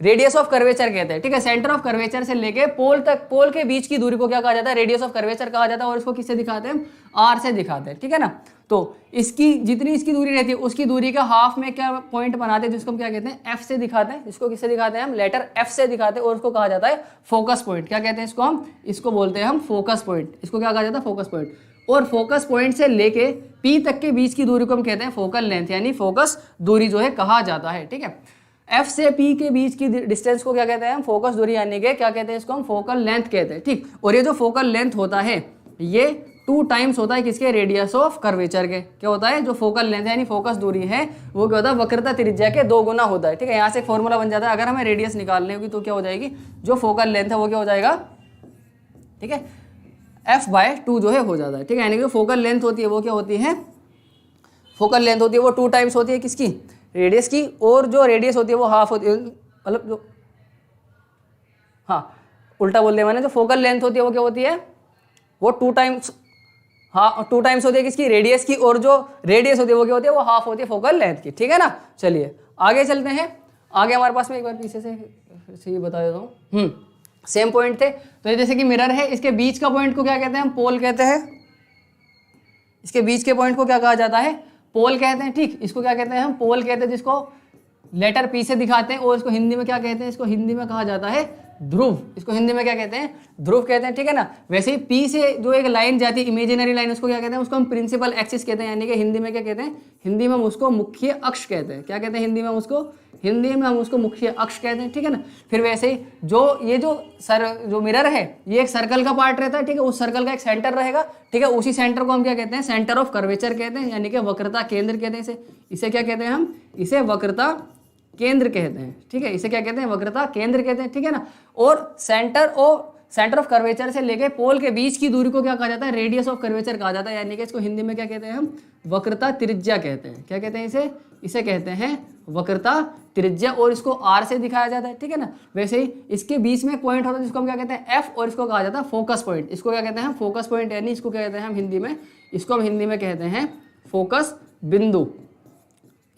radius of curvature कहते हैं, ठीक है। सेंटर ऑफ कर्वेचर से लेके पोल तक, पोल के बीच की दूरी को क्या कहा जाता है, रेडियस ऑफ कर्वेचर कहा जाता है, और इसको किससे दिखाते हैं, आर से दिखाते हैं, ठीक है ना। तो इसकी जितनी इसकी दूरी रहती है उसकी दूरी का हाफ में क्या पॉइंट बनाते हैं, जिसको हम क्या कहते हैं, एफ से दिखाते हैं, जिसको किससे दिखाते हैं हम, लेटर एफ से दिखाते हैं, और उसको कहा जाता है फोकस पॉइंट। क्या कहते हैं इसको हम, इसको बोलते हैं हम फोकस पॉइंट, इसको क्या कहा जाता है, फोकस पॉइंट। और फोकस पॉइंट से लेके पी तक के बीच की दूरी को हम कहते हैं फोकल लेंथ, यानी फोकस दूरी जो है कहा जाता है, ठीक है। एफ से पी के बीच की डिस्टेंस को क्या कहते हैं हम, फोकस दूरी, यानी कि क्या कहते हैं इसको हम, फोकल लेंथ कहते हैं, ठीक। और ये जो फोकल लेंथ होता है ये 2 टाइम्स होता है किसके, रेडियस ऑफ कर्वेचर के। क्या होता है, जो फोकल लेंथ यानी फोकस दूरी है वो क्या होता है, वक्रता त्रिज्या के 2 गुना होता है, ठीक है। यहाँ से फॉर्मूला बन जाता है, अगर हमें रेडियस निकालनी होगी तो क्या हो जाएगी, जो फोकल लेंथ है वो क्या हो जाएगा, ठीक है, f/2 जो है हो जाता है, ठीक है। यानी कि फोकल लेंथ होती है वो क्या होती है, फोकल लेंथ होती है वो 2 टाइम्स होती है किसकी, रेडियस की, और जो रेडियस होती है वो हाफ होती है, मतलब जो, हाँ उल्टा बोल दिया मैंने, जो फोकल लेंथ होती है वो क्या होती है, वो 2 टाइम्स, हाँ 2 टाइम्स होती है किसकी, रेडियस की, और जो रेडियस होती है वो क्या होती है, वो हाफ होती है फोकल लेंथ की, ठीक है ना। चलिए आगे चलते हैं। आगे हमारे पास में एक बार पीछे से ये बता देता हूँ, सेम पॉइंट थे। तो ये जैसे कि मिरर है, इसके बीच का पॉइंट को क्या कहते हैं हम, पोल कहते हैं। इसके बीच के पॉइंट को क्या कहा जाता है, पोल कहते हैं, ठीक। इसको क्या कहते हैं हम, पोल कहते हैं, जिसको लेटर पी से दिखाते हैं, और इसको हिंदी में क्या कहते हैं, इसको हिंदी में कहा जाता है ध्रुव। इसको हिंदी में क्या कहते हैं, ध्रुव कहते हैं, ठीक है ना। वैसे ही पी से जो एक लाइन जाती है, इमेजिनरी लाइन, उसको क्या कहते हैं, उसको हम प्रिंसिपल एक्सिस कहते हैं, यानी कि हिंदी में क्या कहते हैं, हिंदी में हम उसको मुख्य अक्ष कहते हैं। क्या कहते हैं हिंदी में हम उसको, हिंदी में हम उसको मुख्य अक्ष कहते हैं, ठीक है ना। फिर वैसे ही जो ये जो मिरर है ये एक सर्कल का पार्ट रहता है, ठीक है। उस सर्कल का एक सेंटर रहेगा, ठीक है। उसी सेंटर को हम क्या कहते हैं, सेंटर ऑफ कर्वेचर कहते हैं, यानी कि वक्रता केंद्र कहते हैं इसे क्या कहते हैं हम, इसे वक्रता केंद्र कहते हैं, ठीक है। इसे क्या कहते हैं, वक्रता केंद्र कहते हैं, ठीक है ना। और सेंटर ऑफ कर्वेचर से लेके पोल के बीच की दूरी को क्या कहा जाता है, रेडियस ऑफ कर्वेचर कहा जाता है, यानी कि इसको हिंदी में क्या कहते हैं हम, वक्रता त्रिज्या कहते हैं। क्या कहते हैं इसे कहते हैं वक्रता त्रिज्या, और इसको आर से दिखाया जाता है, ठीक है ना। वैसे ही इसके बीच में पॉइंट होता है जिसको हम क्या कहते हैं, एफ, और इसको कहा जाता है फोकस पॉइंट। इसको क्या कहते हैं हम, फोकस पॉइंट, यानी इसको क्या कहते हैं हम हिंदी में, इसको हम हिंदी में कहते हैं फोकस बिंदु।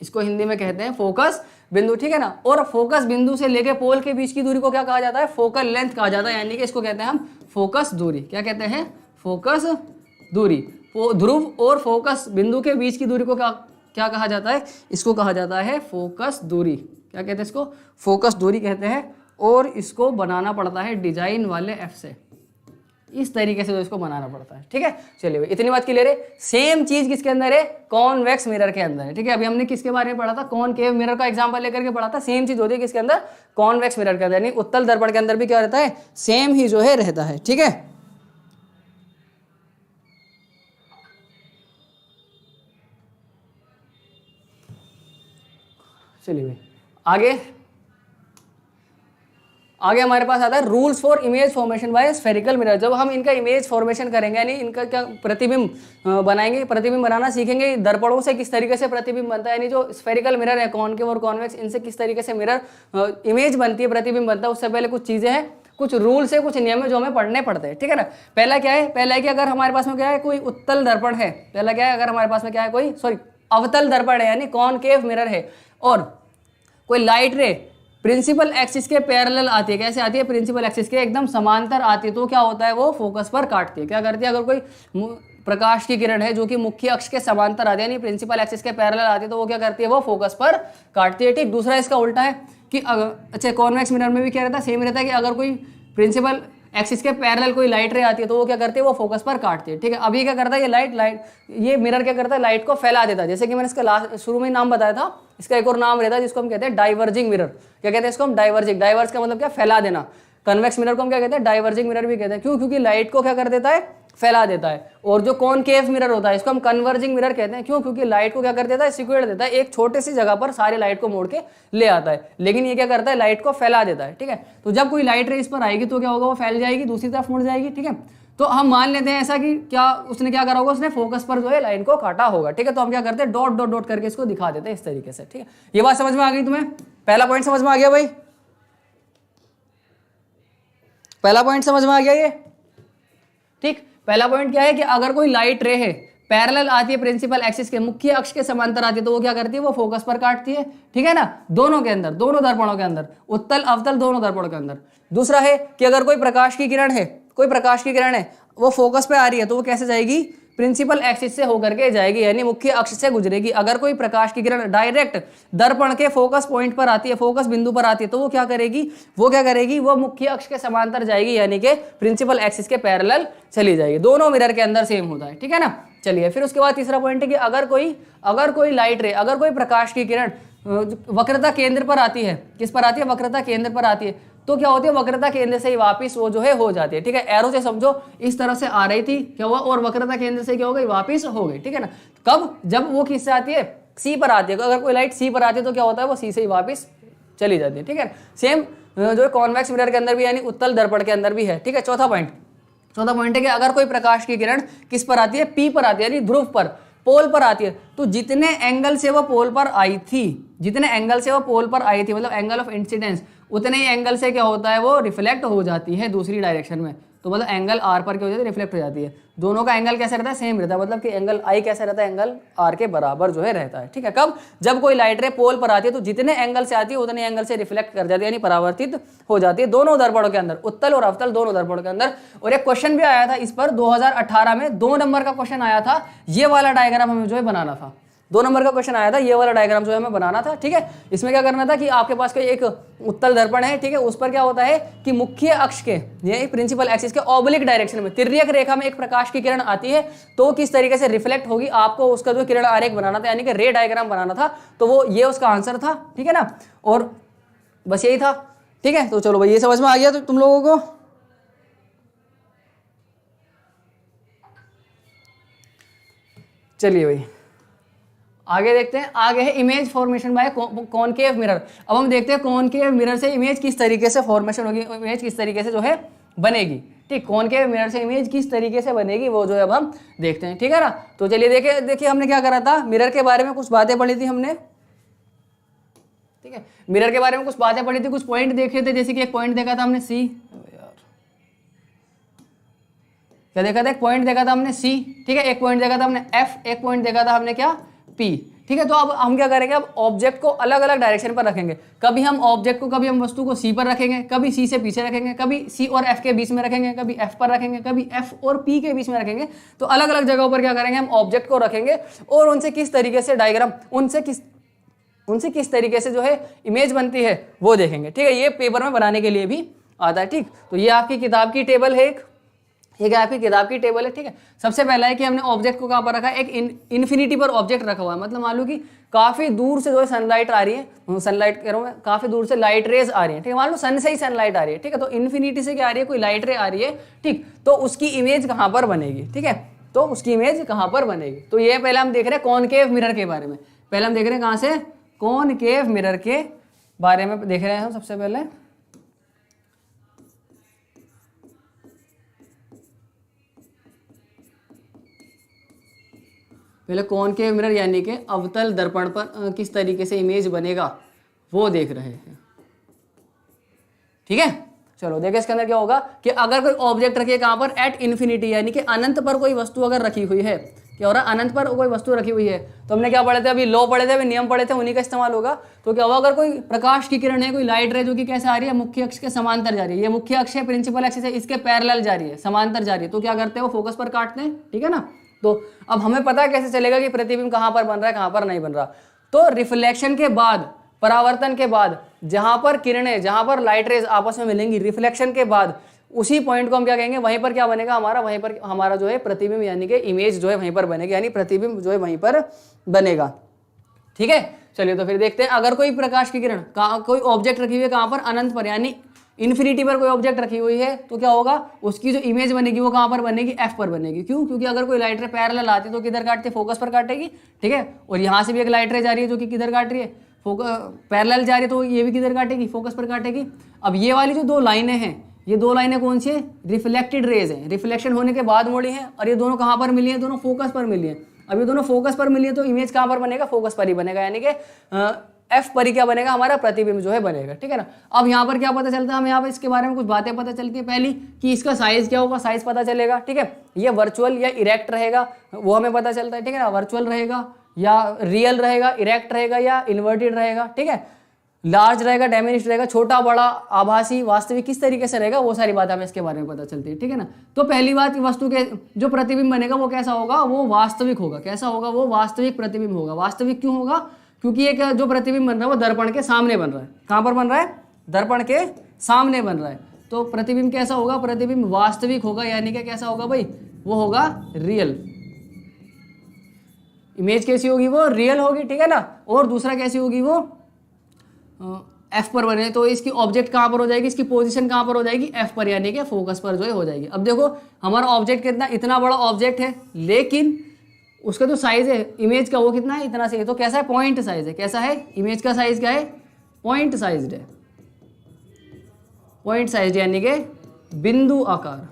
इसको हिंदी में कहते हैं फोकस बिंदु, ठीक है ना। और फोकस बिंदु से लेके पोल के बीच की दूरी को क्या कहा जाता है, फोकल लेंथ कहा जाता है, यानी कि इसको कहते हैं हम फोकस दूरी। क्या कहते हैं, फोकस दूरी। ध्रुव और फोकस बिंदु के बीच की दूरी को क्या कहा जाता है, इसको कहा जाता है फोकस दूरी। क्या कहते हैं इसको, फोकस दूरी कहते हैं। और इसको बनाना पड़ता है डिजाइन वाले एफ से, इस तरीके से जो इसको बनाना पड़ता है, ठीक है। चलिए भाई इतनी बात क्लियर है। सेम चीज किसके अंदर है, कॉन्वेक्स मिरर के अंदर है, ठीक है। अभी हमने किसके बारे में पढ़ा था, कॉनकेव मिरर का एग्जांपल लेकर के पढ़ा था। सेम चीज होती है किसके अंदर, कॉन्वेक्स मिरर के अंदर, यानी उत्तल दर्पण के अंदर भी क्या रहता है, सेम ही जो है रहता है, ठीक है। चलिए भाई आगे हमारे पास आता है rules for image formation bye spherical mirror. जब हम इनका इमेज फॉर्मेशन करेंगे, यानी इनका क्या प्रतिबिंब बनाएंगे, प्रतिबिंब बनाना सीखेंगे, दर्पणों से किस तरीके से प्रतिबिंब बनता है, यानी जो स्फेरिकल मिरर है, कॉनकेव और कॉन्वेक्स, इनसे किस तरीके से मिरर इमेज बनती है, प्रतिबिंब बनता है। उससे पहले कुछ चीजें हैं, कुछ रूल्स है, कुछ नियम है जो हमें पढ़ने पड़ते हैं, ठीक है ना। पहला क्या है, पहला है कि अगर हमारे पास में क्या है, कोई उत्तल दर्पण है, पहला क्या है, अगर हमारे पास में क्या है, कोई अवतल दर्पण है, यानी कॉनकेव मिरर है, और कोई लाइट रे प्रिंसिपल एक्सिस के पैरेलल आती है। कैसे आती है, प्रिंसिपल एक्सिस के एकदम समांतर आती है, तो क्या होता है, वो फोकस पर काटती है। क्या करती है, अगर कोई प्रकाश की किरण है जो कि मुख्य अक्ष के समांतर आती है, यानी प्रिंसिपल एक्सिस के पैरेलल आती है, तो वो क्या करती है, वो फोकस पर काटती है, ठीक। दूसरा इसका उल्टा है कि अच्छा कॉन्वेक्स मिरर में भी क्या रहता है, सेम रहता है कि अगर कोई प्रिंसिपल एक्सिस के पैरेलल कोई लाइट रे आती है तो वो क्या करती है, वो फोकस पर काटती है, ठीक है। अभी क्या करता है ये मिरर क्या करता है, लाइट को फैला देता है। जैसे कि मैंने इसका शुरू में नाम बताया था, इसका एक और नाम रहता है जिसको हम कहते हैं डाइवर्जिंग मिरर। क्या कहते हैं इसको हम, डाइवर्जिंग। डाइवर्ज का मतलब क्या, फैला देना। कन्वेक्स मिरर को हम क्या कहते हैं, डाइवर्जिंग मिरर भी कहते हैं। क्यों, क्योंकि लाइट को क्या कर देता है, फैला देता है। और जो कॉनकेव मिरर होता है इसको हम कन्वर्जिंग मिरर कहते हैं। क्यों, क्योंकि लाइट को क्या कर देता है, सिक्योर देता है, एक छोटे सी जगह पर सारी लाइट को मोड़ के ले आता है। लेकिन ये क्या करता है, लाइट को फैला देता है, ठीक है। तो जब कोई लाइट रे इस पर आएगी तो क्या होगा, वो फैल जाएगी, दूसरी तरफ मुड़ जाएगी, ठीक है। तो हम मान लेते हैं ऐसा कि क्या उसने क्या करा होगा, उसने फोकस पर जो है लाइन को काटा होगा, ठीक है। तो हम क्या करते हैं, डॉट डॉट डॉट करके इसको दिखा देते हैं इस तरीके से, ठीक है। ये बात समझ में आ गई तुम्हें? पहला पॉइंट समझ में आ गया भाई? पहला पॉइंट समझ में आ गया ये, ठीक। पहला पॉइंट क्या है कि अगर कोई लाइट रे है, पैरेलल आती है प्रिंसिपल एक्सिस के, मुख्य अक्ष के समांतर आती है, तो वो क्या करती है, वो फोकस पर काटती है, ठीक है ना, दोनों के अंदर, दोनों दर्पणों के अंदर, उत्तल अवतल दोनों दर्पणों के अंदर। दूसरा है कि अगर कोई प्रकाश की किरण है, कोई प्रकाश की किरण है, वो फोकस पे आ रही है, तो वो कैसे जाएगी, प्रिंसिपल एक्सिस से होकर के जाएगी, यानी मुख्य अक्ष से गुजरेगी। अगर कोई प्रकाश की किरण डायरेक्ट दर्पण के फोकस पॉइंट पर आती है, फोकस बिंदु पर आती है, तो वो क्या करेगी, वो मुख्य अक्ष के समांतर जाएगी, यानी कि प्रिंसिपल एक्सिस के पैरेलल चली जाएगी। दोनों मिरर के अंदर सेम होता है, ठीक है ना। चलिए फिर उसके बाद तीसरा पॉइंट है कि अगर कोई लाइट रे, अगर कोई प्रकाश की किरण वक्रता केंद्र पर आती है, किस पर आती है, वक्रता केंद्र पर आती है, तो क्या होती है, वक्रता केंद्र से ही वापस वो जो है हो जाती है, ठीक है। एरो से समझो, इस तरह से आ रही थी, क्या हुआ, और वक्रता केंद्र से क्या हो गई, वापस हो गई, ठीक है ना। कब, जब वो किससे आती है, सी पर आती है। अगर कोई लाइट सी पर आती है तो क्या होता है, वो सी से ही वापस चली जाती है, ठीक है। सेम जो है कॉन्वेक्स मिरर के अंदर भी, यानी उत्तल दर्पण के अंदर भी है, ठीक है। चौथा पॉइंट है कि अगर कोई प्रकाश की किरण किस पर आती है, पी पर आती है, यानी ध्रुव पर, पोल पर आती है, तो जितने एंगल से वो पोल पर आई थी, मतलब एंगल ऑफ इंसिडेंस, उतने ही एंगल से क्या होता है, वो रिफ्लेक्ट हो जाती है दूसरी डायरेक्शन में। तो मतलब एंगल आर पर क्या हो जाती है, रिफ्लेक्ट हो जाती है। दोनों का एंगल कैसा रहता है, सेम रहता है, मतलब कि एंगल आई कैसा रहता है, एंगल आर के बराबर जो है रहता है, ठीक है। कब, जब कोई लाइट रे पोल पर आती है, तो जितने एंगल से आती है उतने एंगल से रिफ्लेक्ट कर जाती है, यानी परावर्तित हो जाती है दोनों दर्पणों के अंदर, उत्तल और अवतल दोनों दर्पणों के अंदर। और एक क्वेश्चन भी आया था इस पर 2018 में, 2 नंबर का क्वेश्चन आया था, ये वाला डायग्राम हमें जो है बनाना था, 2 नंबर का क्वेश्चन आया था, ये वाला डायग्राम जो है हमें बनाना था, ठीक है। इसमें क्या करना था कि आपके पास कोई एक उत्तल दर्पण है, ठीक है, उस पर क्या होता है कि मुख्य अक्ष के, ये प्रिंसिपल एक्सिस के ऑब्लिक डायरेक्शन में, तिर्यक रेखा में एक प्रकाश की किरण आती है, तो किस तरीके से रिफ्लेक्ट होगी, आपको उसका जो किरण आरेख बनाना था, यानी कि रे डायग्राम बनाना था। तो वो ये उसका आंसर था, ठीक है ना। और बस यही था, ठीक है। तो चलो भाई, ये समझ में आ गया तो तुम लोगों को। चलिए भाई आगे देखते हैं। आगे है image formation bye concave mirror. अब हम देखते हैं कॉनकेव मिरर से इमेज किस तरीके से फॉर्मेशन होगी, इमेज किस तरीके से जो है बनेगी, ठीक। कॉनकेव मिरर से इमेज किस तरीके से बनेगी वो जो है अब हम देखते हैं, ठीक है ना। तो चलिए देखिए हमने क्या करा था, मिरर के बारे में कुछ बातें पढ़ी थी हमने, ठीक है। मिरर के बारे में कुछ बातें पढ़ी थी, कुछ पॉइंट देखे थे, जैसे कि एक पॉइंट देखा था हमने सी, क्या देखा था, एक पॉइंट देखा था हमने सी, ठीक है। एक पॉइंट देखा था हमने एफ, एक पॉइंट देखा था हमने क्या, पी, ठीक है। तो अब हम क्या करेंगे, अब ऑब्जेक्ट को अलग अलग डायरेक्शन पर रखेंगे। कभी हम ऑब्जेक्ट को, कभी हम वस्तु को सी पर रखेंगे, कभी सी से पीछे रखेंगे, कभी सी और एफ के बीच में रखेंगे, कभी एफ पर रखेंगे, कभी एफ और पी के बीच में रखेंगे। तो अलग अलग जगहों पर क्या करेंगे, हम ऑब्जेक्ट को रखेंगे और उनसे किस तरीके से डायग्राम, उनसे किस तरीके से जो है इमेज बनती है वो देखेंगे, ठीक है। ये पेपर में बनाने के लिए भी आता है, ठीक। तो ये आपकी किताब की टेबल है, ये क्या आपकी किताब की टेबल है, ठीक है। सबसे पहला है कि हमने ऑब्जेक्ट को कहाँ पर रखा है, एक इन्फिनिटी पर ऑब्जेक्ट रखा हुआ है, मतलब मान लो कि काफी दूर से जो है सनलाइट आ रही है, सनलाइट कह रहा हूँ मैं, काफी दूर से लाइट रेज आ रही है, ठीक है। मान लो सन से ही सनलाइट आ रही है, ठीक है। तो इन्फिनिटी से क्या आ रही है, कोई लाइट रे आ रही है, ठीक। तो उसकी इमेज कहाँ पर बनेगी, ठीक है, तो उसकी इमेज कहाँ पर बनेगी। तो ये पहले हम देख रहे हैं कॉनकेव मिरर के बारे में, पहले हम देख रहे हैं कहाँ से, कॉनकेव मिरर के बारे में देख रहे हैं हम सबसे पहले। पहले कॉनकेव मिरर यानी कि अवतल दर्पण पर किस तरीके से इमेज बनेगा वो देख रहे हैं, ठीक है। चलो देखिए इसके अंदर क्या होगा कि अगर कोई ऑब्जेक्ट रखिए कहाँ पर, एट इन्फिनिटी, यानी कि अनंत पर कोई वस्तु अगर रखी हुई है, क्या हो रहा है, अनंत पर कोई वस्तु रखी हुई है। तो हमने क्या पढ़े थे, अभी लॉ पढ़े थे, अभी नियम पढ़े थे, उन्हीं का इस्तेमाल होगा। तो क्या होगा, अगर कोई प्रकाश की किरण है, कोई लाइट रे जो कि कैसे आ रही है, मुख्य अक्ष के समांतर जा रही है, ये मुख्य अक्ष है, प्रिंसिपल एक्सिस है, इसके पैरेलल जा रही है, समांतर जा रही है, तो क्या करते हैं, वो फोकस पर काटते हैं, ठीक है ना। तो अब हमें पता कैसे चलेगा कि प्रतिबिंब कहाँ पर बन रहा है, कहाँ पर नहीं बन रहा। तो रिफ्लेक्शन के बाद, परावर्तन के बाद, जहां पर किरणें, जहां पर लाइट रेज आपस में मिलेंगी, रिफ्लेक्शन के बाद उसी पॉइंट को हम क्या कहेंगे, वहीं पर क्या बनेगा हमारा, वहीं पर हमारा जो है प्रतिबिंब यानी कि इमेज जो है वहीं पर बनेगी, यानी प्रतिबिंब जो है वहीं पर बनेगा, ठीक है। चलिए तो फिर देखते हैं, अगर कोई प्रकाश की किरण, कोई ऑब्जेक्ट रखी हुई है कहाँ पर, अनंत पर, यानी इन्फिनिटी पर कोई ऑब्जेक्ट रखी हुई है, तो क्या होगा, उसकी जो इमेज बनेगी वो कहाँ पर बनेगी, एफ पर बनेगी। क्यों, क्योंकि अगर कोई लाइट रे पैरेलल आती है तो किधर काटती है, फोकस पर काटेगी, ठीक है। और यहाँ से भी एक लाइट रे जा रही है जो कि किधर काट रही है, पैरेलल जा रही है, तो ये भी किधर काटेगी, फोकस पर काटेगी। अब ये वाली जो 2 लाइनें हैं, ये दो लाइनें कौन सी है, रिफ्लेक्टेड रेज है, रिफ्लेक्शन होने के बाद मोड़ी है, और ये दोनों कहाँ पर मिली है, दोनों फोकस पर मिली है। अब ये दोनों फोकस पर मिली है तो इमेज कहाँ पर बनेगा, फोकस पर ही बनेगा, यानी कि एफ पर ही क्या बनेगा, हमारा प्रतिबिंब जो है बनेगा, ठीक है ना। अब यहाँ पर क्या पता चलता है हमें, यहाँ पर इसके बारे में कुछ बातें पता चलती है। पहली कि इसका साइज क्या होगा, साइज पता चलेगा, ठीक है। ये वर्चुअल या इरेक्ट रहेगा वो हमें पता चलता है, ठीक है ना। वर्चुअल रहेगा या रियल रहेगा, इरेक्ट रहेगा या इन्वर्टेड रहेगा, ठीक है। लार्ज रहेगा, डायमिनिश रहेगा, छोटा बड़ा, आभासी, वास्तविक, किस तरीके से रहेगा, वो सारी बात हमें इसके बारे में पता चलती है, ठीक है ना। तो पहली बात, वस्तु के जो प्रतिबिंब बनेगा वो कैसा होगा, वो वास्तविक होगा। कैसा होगा, वो वास्तविक प्रतिबिंब होगा। वास्तविक क्यों होगा, क्योंकि ये जो प्रतिबिंब बन रहा है वो दर्पण के सामने बन रहा है। कहाँ पर बन रहा है, दर्पण के सामने बन रहा है। तो प्रतिबिंब कैसा होगा, प्रतिबिंब वास्तविक होगा, यानी कि कैसा होगा भाई, वो होगा रियल। इमेज कैसी होगी, वो रियल होगी, ठीक है ना। और दूसरा कैसी होगी, वो एफ पर बने, तो इसकी ऑब्जेक्ट कहाँ पर हो जाएगी, इसकी पोजीशन कहाँ पर हो जाएगी, एफ पर, यानी कि फोकस पर जो है हो जाएगी। अब देखो हमारा ऑब्जेक्ट कितना, इतना बड़ा ऑब्जेक्ट है, लेकिन उसका जो साइज है इमेज का वो कितना है, इतना से, तो कैसा है, पॉइंट साइज है। कैसा है, इमेज का साइज क्या है, पॉइंट साइज है। पॉइंट साइज यानी कि बिंदु आकार।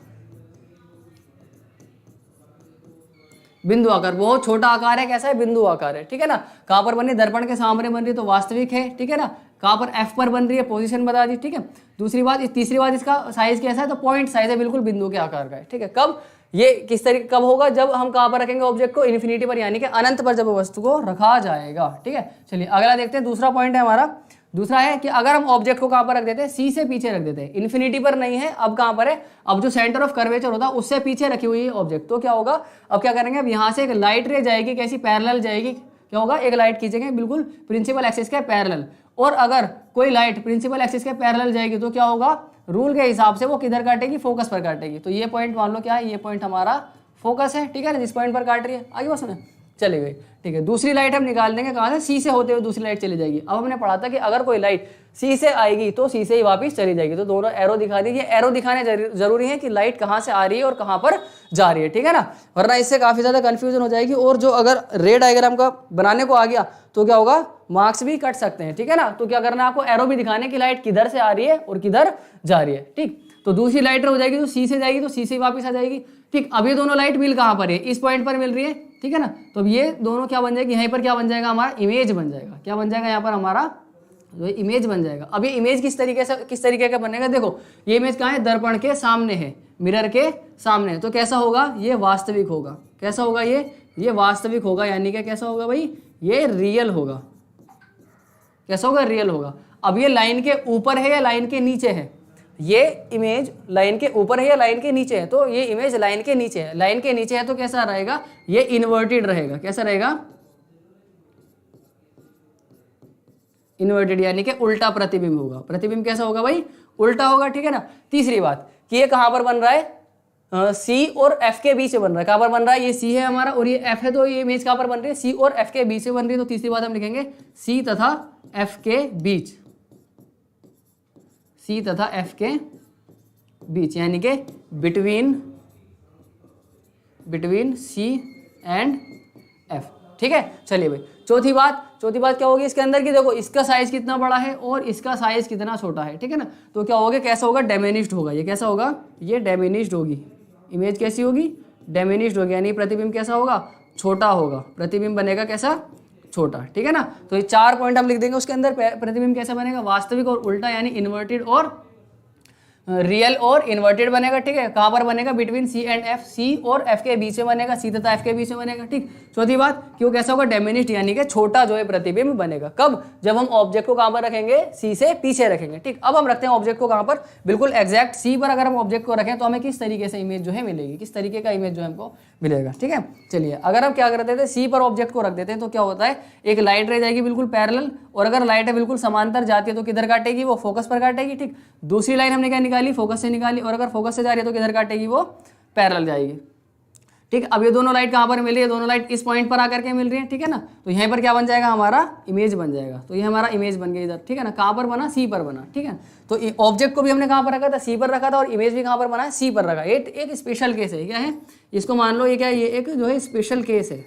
बिंदु आकार बहुत छोटा आकार है, कैसा है, बिंदु आकार है, ठीक है ना। कहाँ पर बन रही है, दर्पण के सामने बन रही है तो वास्तविक है, ठीक है ना। कहाँ पर, एफ पर बन रही है, पोजीशन बता दी, ठीक है। दूसरी बात, तीसरी बात, इसका साइज कैसा है, तो पॉइंट साइज है, बिल्कुल बिंदु के आकार का है, ठीक है। कब, ये किस तरीके कब होगा, जब हम कहाँ पर रखेंगे ऑब्जेक्ट को, इन्फिनिटी पर, यानी कि अनंत पर जब वस्तु को रखा जाएगा, ठीक है। चलिए अगला देखते हैं, दूसरा पॉइंट है हमारा। दूसरा है कि अगर हम ऑब्जेक्ट को कहाँ पर रख देते हैं, सी से पीछे रख देते हैं, इन्फिनिटी पर नहीं है, अब कहाँ पर है, अब जो सेंटर ऑफ कर्वेचर होता है उससे पीछे रखी हुई है ऑब्जेक्ट, तो क्या होगा, अब क्या करेंगे, अब यहाँ से एक लाइट रे जाएगी, कैसी, पैरेलल जाएगी। क्या होगा, एक लाइट खींचेंगे बिल्कुल प्रिंसिपल एक्सिस के पैरेलल, और अगर कोई लाइट प्रिंसिपल एक्सिस के पैरेलल जाएगी तो क्या होगा, रूल के हिसाब से वो किधर काटेगी, फोकस पर काटेगी। तो ये पॉइंट मान लो क्या है, ये पॉइंट हमारा फोकस है, ठीक है ना, जिस पॉइंट पर काट रही है। आगे वो सुने, चली गई, ठीक है। दूसरी लाइट हम निकाल देंगे कहाँ से, सी से होते हुए दूसरी लाइट चली जाएगी। अब हमने पढ़ा था कि अगर कोई लाइट सी से आएगी तो सी से ही वापस चली जाएगी, तो दोनों एरो दिखा दी। ये एरो दिखाने जरूरी है कि लाइट कहाँ से आ रही है और कहाँ पर जा रही है, ठीक है ना, वरना इससे काफ़ी ज़्यादा कन्फ्यूजन हो जाएगी। और जो अगर रे डायग्राम का बनाने को आ गया तो क्या होगा, मार्क्स भी कट सकते हैं, ठीक है ना। तो क्या करना है आपको, एरो भी दिखाने की लाइट किधर से आ रही है और किधर जा रही है, ठीक। तो दूसरी लाइट हो जाएगी तो सी से जाएगी तो सी से वापस आ जाएगी, ठीक। अब ये दोनों लाइट मिल कहाँ पर है, इस पॉइंट पर मिल रही है, ठीक है ना। तो अब ये दोनों क्या बन जाएगी, यहीं पर क्या बन जाएगा, हमारा इमेज बन जाएगा। क्या बन जाएगा, यहाँ पर हमारा जो इमेज बन जाएगा। अब ये इमेज किस तरीके का बनेगा, देखो ये इमेज कहाँ है, दर्पण के सामने है, मिरर के सामने है, तो कैसा होगा, ये वास्तविक होगा। कैसा होगा, ये वास्तविक होगा, यानी कि कैसा होगा भाई, ये रियल होगा। कैसा होगा, रियल होगा। अब ये लाइन के ऊपर है या लाइन के नीचे है, ये इमेज लाइन के ऊपर है या लाइन के नीचे है, तो ये इमेज लाइन के नीचे है। लाइन के नीचे है तो कैसा रहेगा, ये इन्वर्टेड रहेगा। कैसा रहेगा, इन्वर्टेड, यानी कि उल्टा प्रतिबिंब होगा। प्रतिबिंब कैसा होगा भाई, उल्टा होगा, ठीक है ना। तीसरी बात कि ये कहां पर बन रहा है, सी और एफ के बीच में बन रहा है। कहां पर बन रहा है, ये सी है हमारा और ये एफ है, तो ये इमेज कहां पर बन रही है, सी और एफ के बीच में बन रही है। तो तीसरी बात हम लिखेंगे सी तथा एफ के बीच, सी तथा एफ के बीच, यानी कि बिटवीन सी एंड एफ, ठीक है। चलिए भाई, चौथी बात क्या होगी इसके अंदर की, देखो इसका साइज कितना बड़ा है और इसका साइज कितना छोटा है, ठीक है ना। तो क्या होगा, कैसा होगा, डेमिनिश्ड होगा। ये कैसा होगा, ये डेमिनिश्ड होगी। इमेज कैसी होगी, डेमिनिश्ड होगी, यानी प्रतिबिंब कैसा होगा, छोटा होगा। प्रतिबिंब बनेगा कैसा, छोटा, ठीक है ना। तो ये 4 पॉइंट हम लिख देंगे उसके अंदर। प्रतिबिंब कैसा बनेगा, वास्तविक और उल्टा, यानी इन्वर्टेड और रियल और इन्वर्टेड बनेगा, ठीक है। कहाँ पर बनेगा, बिटवीन सी एंड एफ, सी और एफ के बीच में बनेगा, सी तथा एफ के बीच में बनेगा, ठीक। चौथी बात कि वो कैसा होगा, डेमिनिश्ड, यानी कि छोटा जो है प्रतिबिंब बनेगा। कब, जब हम ऑब्जेक्ट को कहाँ पर रखेंगे, सी से पीछे रखेंगे, ठीक। अब हम रखते हैं ऑब्जेक्ट को कहाँ पर, बिल्कुल एग्जैक्ट सी पर। अगर हम ऑब्जेक्ट को रखें तो हमें किस तरीके से इमेज जो है मिलेगी, किस तरीके का इमेज जो है हमको मिलेगा, ठीक है। चलिए अगर हम क्या करते थे, सी पर ऑब्जेक्ट को रख देते हैं तो क्या होता है, एक लाइट रह जाएगी बिल्कुल पैरेलल, और अगर लाइट है बिल्कुल समांतर जाती है तो किधर काटेगी, वो फोकस पर काटेगी, ठीक। दूसरी लाइन हमने क्या निकाली, फोकस से निकाली, और अगर फोकस से जा रही है तो किधर काटेगी, वो पैरेलल जाएगी, ठीक। अब ये दोनों लाइट कहाँ पर मिल रही है, दोनों लाइट इस पॉइंट पर आकर के मिल रही है, ठीक है ना। तो यहीं पर क्या बन जाएगा, हमारा इमेज बन जाएगा। तो ये हमारा इमेज बन गया इधर, ठीक है ना। कहाँ पर बना, सी पर बना, ठीक है। तो ऑब्जेक्ट को भी हमने कहाँ पर रखा था, सी पर रखा था, और इमेज भी कहाँ पर बना है, सी पर रखा। ये एक स्पेशल केस है, क्या है, इसको मान लो ये क्या है, ये एक जो है स्पेशल केस है।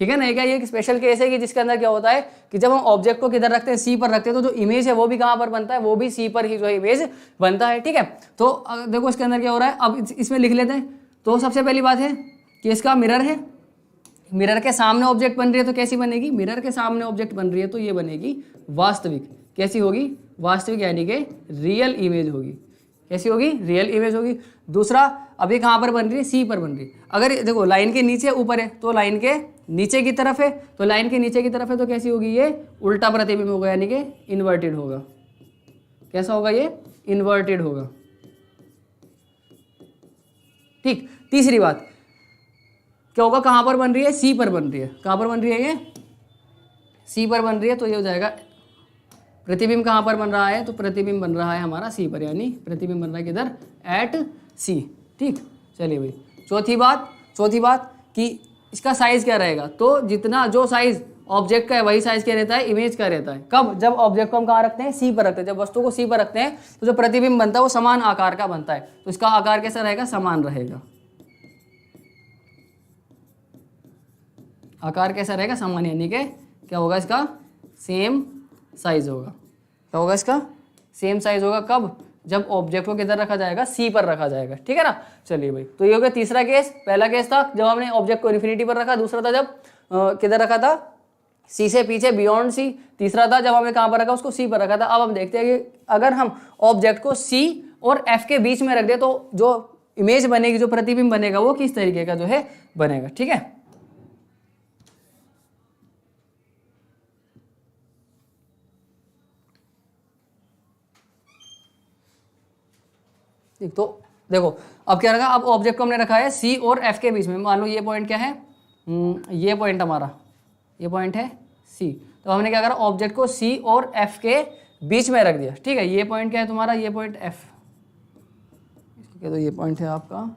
ठीक है ना। क्या ये एक स्पेशल केस है कि जिसके अंदर क्या होता है कि जब हम ऑब्जेक्ट को किधर रखते हैं, सी पर रखते हैं, तो जो इमेज है वो भी कहाँ पर बनता है, वो भी सी पर ही जो है इमेज बनता है। ठीक है, तो देखो इसके अंदर क्या हो रहा है, अब इसमें लिख लेते हैं। तो सबसे पहली बात है कि इसका मिरर है, मिरर के सामने ऑब्जेक्ट बन रही है तो कैसी बनेगी, मिरर के सामने ऑब्जेक्ट बन रही है तो ये बनेगी वास्तविक। कैसी होगी, वास्तविक, यानी कि रियल इमेज होगी। कैसी होगी, रियल इमेज होगी। दूसरा, अब ये कहाँ पर बन रही है, सी पर बन रही है। अगर देखो लाइन के नीचे ऊपर है तो लाइन के नीचे की तरफ है, तो लाइन के नीचे की तरफ है तो कैसी होगी, ये उल्टा प्रतिबिंब होगा, यानी कि इन्वर्टेड होगा। कैसा होगा, ये इन्वर्टेड होगा। ठीक, तीसरी बात क्या होगा, कहाँ पर बन रही है, सी पर बन रही है। कहाँ पर बन रही है, ये सी पर बन रही है, तो ये हो जाएगा प्रतिबिंब कहाँ पर बन रहा है, तो प्रतिबिंब बन रहा है हमारा सी पर, यानी प्रतिबिंब बन रहा है किधर, एट सी। ठीक, चलिए भाई चौथी बात कि इसका साइज क्या रहेगा, तो जितना जो साइज ऑब्जेक्ट का है वही साइज क्या रहता है, इमेज का रहता है। कब, जब ऑब्जेक्ट को हम कहाँ रखते हैं, सी पर रखते हैं। जब वस्तु को सी पर रखते हैं तो जो प्रतिबिंब बनता है वो समान आकार का बनता है, तो इसका आकार कैसा रहेगा, समान रहेगा। आकार कैसा रहेगा, समान, यानी कि क्या होगा, इसका सेम साइज होगा। क्या होगा, इसका सेम साइज होगा। कब, जब ऑब्जेक्ट को किधर रखा जाएगा, सी पर रखा जाएगा। ठीक है ना। चलिए भाई, तो ये हो गया तीसरा केस। पहला केस था जब हमने ऑब्जेक्ट को इन्फिनिटी पर रखा, दूसरा था जब किधर रखा था, सी से पीछे, बियॉन्ड सी। तीसरा था जब हमने कहाँ पर रखा, उसको सी पर रखा था। अब हम देखते हैं कि अगर हम ऑब्जेक्ट को सी और एफ के बीच में रख दे तो जो इमेज बनेगी, जो प्रतिबिंब बनेगा, वो किस तरीके का जो है बनेगा। ठीक है, ठीक, तो देखो अब क्या रखा, अब ऑब्जेक्ट को हमने रखा है सी और एफ के बीच में। मान लो ये पॉइंट क्या है, ये पॉइंट हमारा, ये पॉइंट है सी। तो हमने क्या करा, ऑब्जेक्ट को सी और एफ के बीच में रख दिया। ठीक है, ये पॉइंट क्या है तुम्हारा, ये पॉइंट एफ, इसको कह दो ये पॉइंट है आपका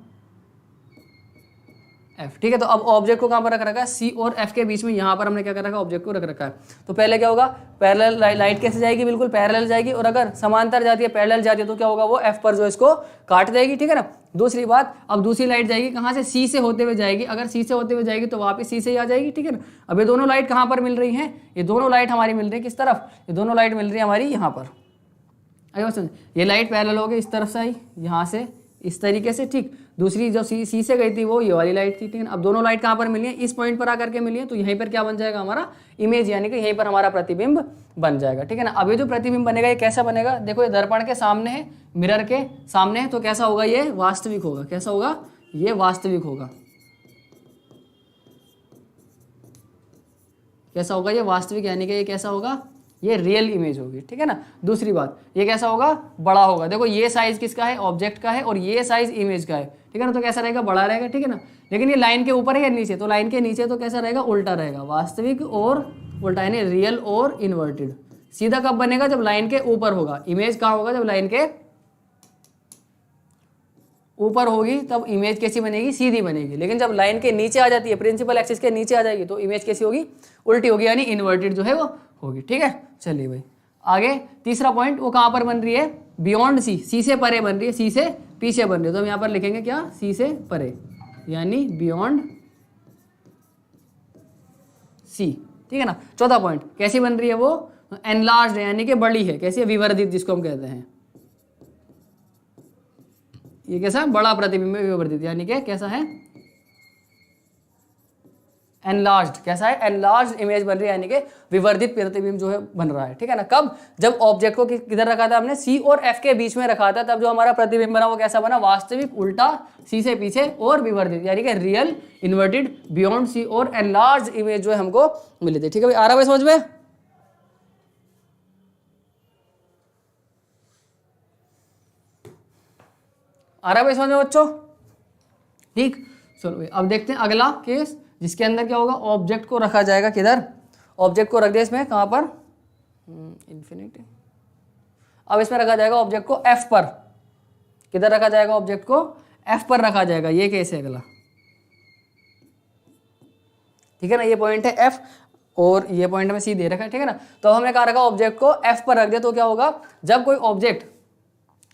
एफ। ठीक है, तो अब ऑब्जेक्ट को कहाँ पर रख रखा है, सी और एफ के बीच में, यहाँ पर हमने क्या कर रखा है, ऑब्जेक्ट को रख रखा है। तो पहले क्या होगा, पैरेलल लाइट कैसे जाएगी, बिल्कुल पैरेलल जाएगी, और अगर समांतर जाती है, पैरेलल जाती है, तो क्या होगा, वो एफ पर जो इसको काट देगी। ठीक है ना। दूसरी बात, अब दूसरी लाइट जाएगी कहाँ से, सी से होते हुए जाएगी। अगर सी से होते हुए जाएगी तो वापस सी से ही आ जाएगी। ठीक है ना। अब ये दोनों लाइट कहाँ पर मिल रही हैं, ये दोनों लाइट हमारी मिल रही है किस तरफ, ये दोनों लाइट मिल रही है हमारी यहाँ पर। अरे ये लाइट पैरेलल हो गई, इस तरफ से आई, यहाँ से इस तरीके से। ठीक, दूसरी जो सी से गई थी वो ये वाली लाइट थी। ठीक है, अब दोनों लाइट कहाँ पर मिली है, इस पॉइंट पर आकर के मिली है, तो यहीं पर क्या बन जाएगा, हमारा इमेज, यानी कि यहीं पर हमारा प्रतिबिंब बन जाएगा। ठीक है ना। अब ये जो प्रतिबिंब बनेगा ये कैसा बनेगा, देखो ये दर्पण के सामने है, मिरर के सामने है, तो कैसा होगा, ये वास्तविक होगा। कैसा होगा, ये वास्तविक होगा। कैसा होगा, ये वास्तविक, यानी कि ये कैसा होगा, ये रियल इमेज होगी। ठीक है ना। दूसरी बात, ये कैसा होगा, बड़ा होगा। देखो ये साइज किसका है, ऑब्जेक्ट का है, और ये साइज इमेज का है। ठीक है ना, तो कैसा रहेगा, बड़ा रहेगा। ठीक है ना। लेकिन ये लाइन के ऊपर है या नीचे, तो लाइन के नीचे तो कैसा रहेगा, उल्टा रहेगा। वास्तविक और उल्टा, यानी रियल और इन्वर्टेड। सीधा कब बनेगा, जब लाइन के ऊपर होगा। इमेज कहाँ होगा, जब लाइन के ऊपर होगी तब इमेज कैसी बनेगी, सीधी बनेगी। लेकिन जब लाइन के नीचे आ जाती है, प्रिंसिपल एक्सिस के नीचे आ जाएगी, तो इमेज कैसी होगी, उल्टी होगी, यानी इन्वर्टेड जो है वो होगी। ठीक है, चलिए भाई आगे तीसरा पॉइंट, वो कहाँ पर बन रही है, बियॉन्ड सी, सी से परे बन रही है, सी से पीछे बन रही है। तो हम यहाँ पर लिखेंगे क्या, सी से परे, यानी बियॉन्ड सी। ठीक है ना। चौथा पॉइंट, कैसी बन रही है वो, एनलार्ज्ड है, यानी कि बड़ी है। कैसी है, विवर्धित, जिसको हम कहते हैं। ये कैसा, बड़ा प्रतिबिंब है, विवर्धित, यानी कि कैसा है, एनलार्ज्ड। कैसा है, एनलार्ज्ड इमेज बन रही है, यानी कि विवर्धित प्रतिबिंब जो है बन रहा है। ठीक है ना। कब, जब ऑब्जेक्ट को किधर रखा था हमने, सी और एफ के बीच में रखा था, तब जो हमारा प्रतिबिंब बना वो कैसा बना, वास्तविक, उल्टा, सी से पीछे और विवर्धित, यानी कि रियल, इन्वर्टेड, बियॉन्ड सी और एनलार्ज्ड इमेज जो है हमको मिली थी। ठीक है भाई, आ रहा है समझ में। आ रहा है समझ में बच्चों। ठीक, चलो भाई अब देखते हैं अगला केस, जिसके अंदर क्या होगा, ऑब्जेक्ट को रखा जाएगा किधर, ऑब्जेक्ट को रख दिया इसमें कहाँ पर, इन्फिनिटी। अब इसमें रखा जाएगा ऑब्जेक्ट को एफ पर। किधर रखा जाएगा, ऑब्जेक्ट को एफ पर रखा जाएगा। ये केस है अगला। ठीक है ना, ये पॉइंट है एफ और ये पॉइंट में सी दे रखा है। ठीक है ना। तो हमने कहा रखा ऑब्जेक्ट को एफ पर रख दिया, तो क्या होगा, जब कोई ऑब्जेक्ट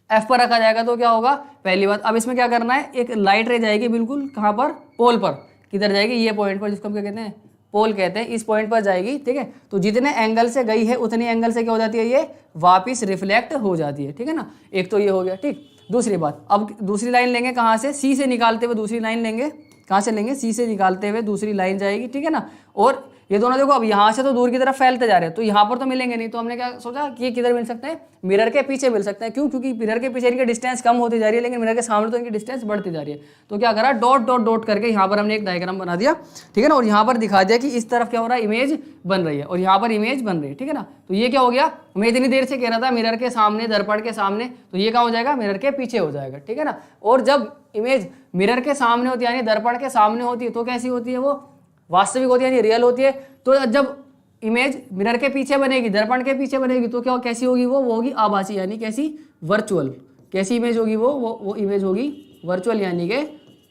एफ पर रखा जाएगा तो क्या होगा, पहली बात, अब इसमें क्या करना है, एक लाइट रे जाएगी बिल्कुल कहाँ पर, पोल पर। किधर जाएगी, ये पॉइंट पर, जिसको हम क्या कहते हैं, पोल कहते हैं, इस पॉइंट पर जाएगी, ठीक है। तो जितने एंगल से गई है उतनी एंगल से क्या हो जाती है, ये वापिस रिफ्लेक्ट हो जाती है, ठीक है ना। एक तो ये हो गया, ठीक। दूसरी बात, अब दूसरी लाइन लेंगे कहाँ से, सी से निकालते हुए दूसरी लाइन लेंगे, कहाँ से लेंगे, सी से निकालते हुए दूसरी लाइन जाएगी, ठीक है ना। और ये दोनों देखो अब यहाँ से तो दूर की तरफ फैलते जा रहे हैं, तो यहाँ पर तो मिलेंगे नहीं, तो हमने क्या सोचा कि ये किधर मिल सकते हैं, मिरर के पीछे मिल सकते हैं। क्यों, क्योंकि मिरर के पीछे इनकी डिस्टेंस कम होती जा रही है, लेकिन मिरर के सामने तो इनकी डिस्टेंस बढ़ती जा रही है। तो क्या करा, डॉट डॉट डॉट करके यहाँ पर हमने एक डायग्राम बना दिया, ठीक है ना। और यहाँ पर दिखा दिया कि इस तरफ क्या हो रहा है, इमेज बन रही है, और यहाँ पर इमेज बन रही है, ठीक है ना। तो ये क्या हो गया, मैं इतनी देर से कह रहा था मिरर के सामने, दर्पण के सामने, तो ये क्या हो जाएगा, मिरर के पीछे हो जाएगा, ठीक है ना। और जब इमेज मिरर के सामने होती है यानी दर्पण के सामने होती है तो कैसी होती है, वो वास्तविक होती है यानी रियल होती है। तो जब इमेज मिरर के पीछे बनेगी, दर्पण के पीछे बनेगी, तो क्या कैसी होगी, वो होगी आभासी यानी कैसी, वर्चुअल। कैसी इमेज होगी, वो इमेज होगी वर्चुअल यानी के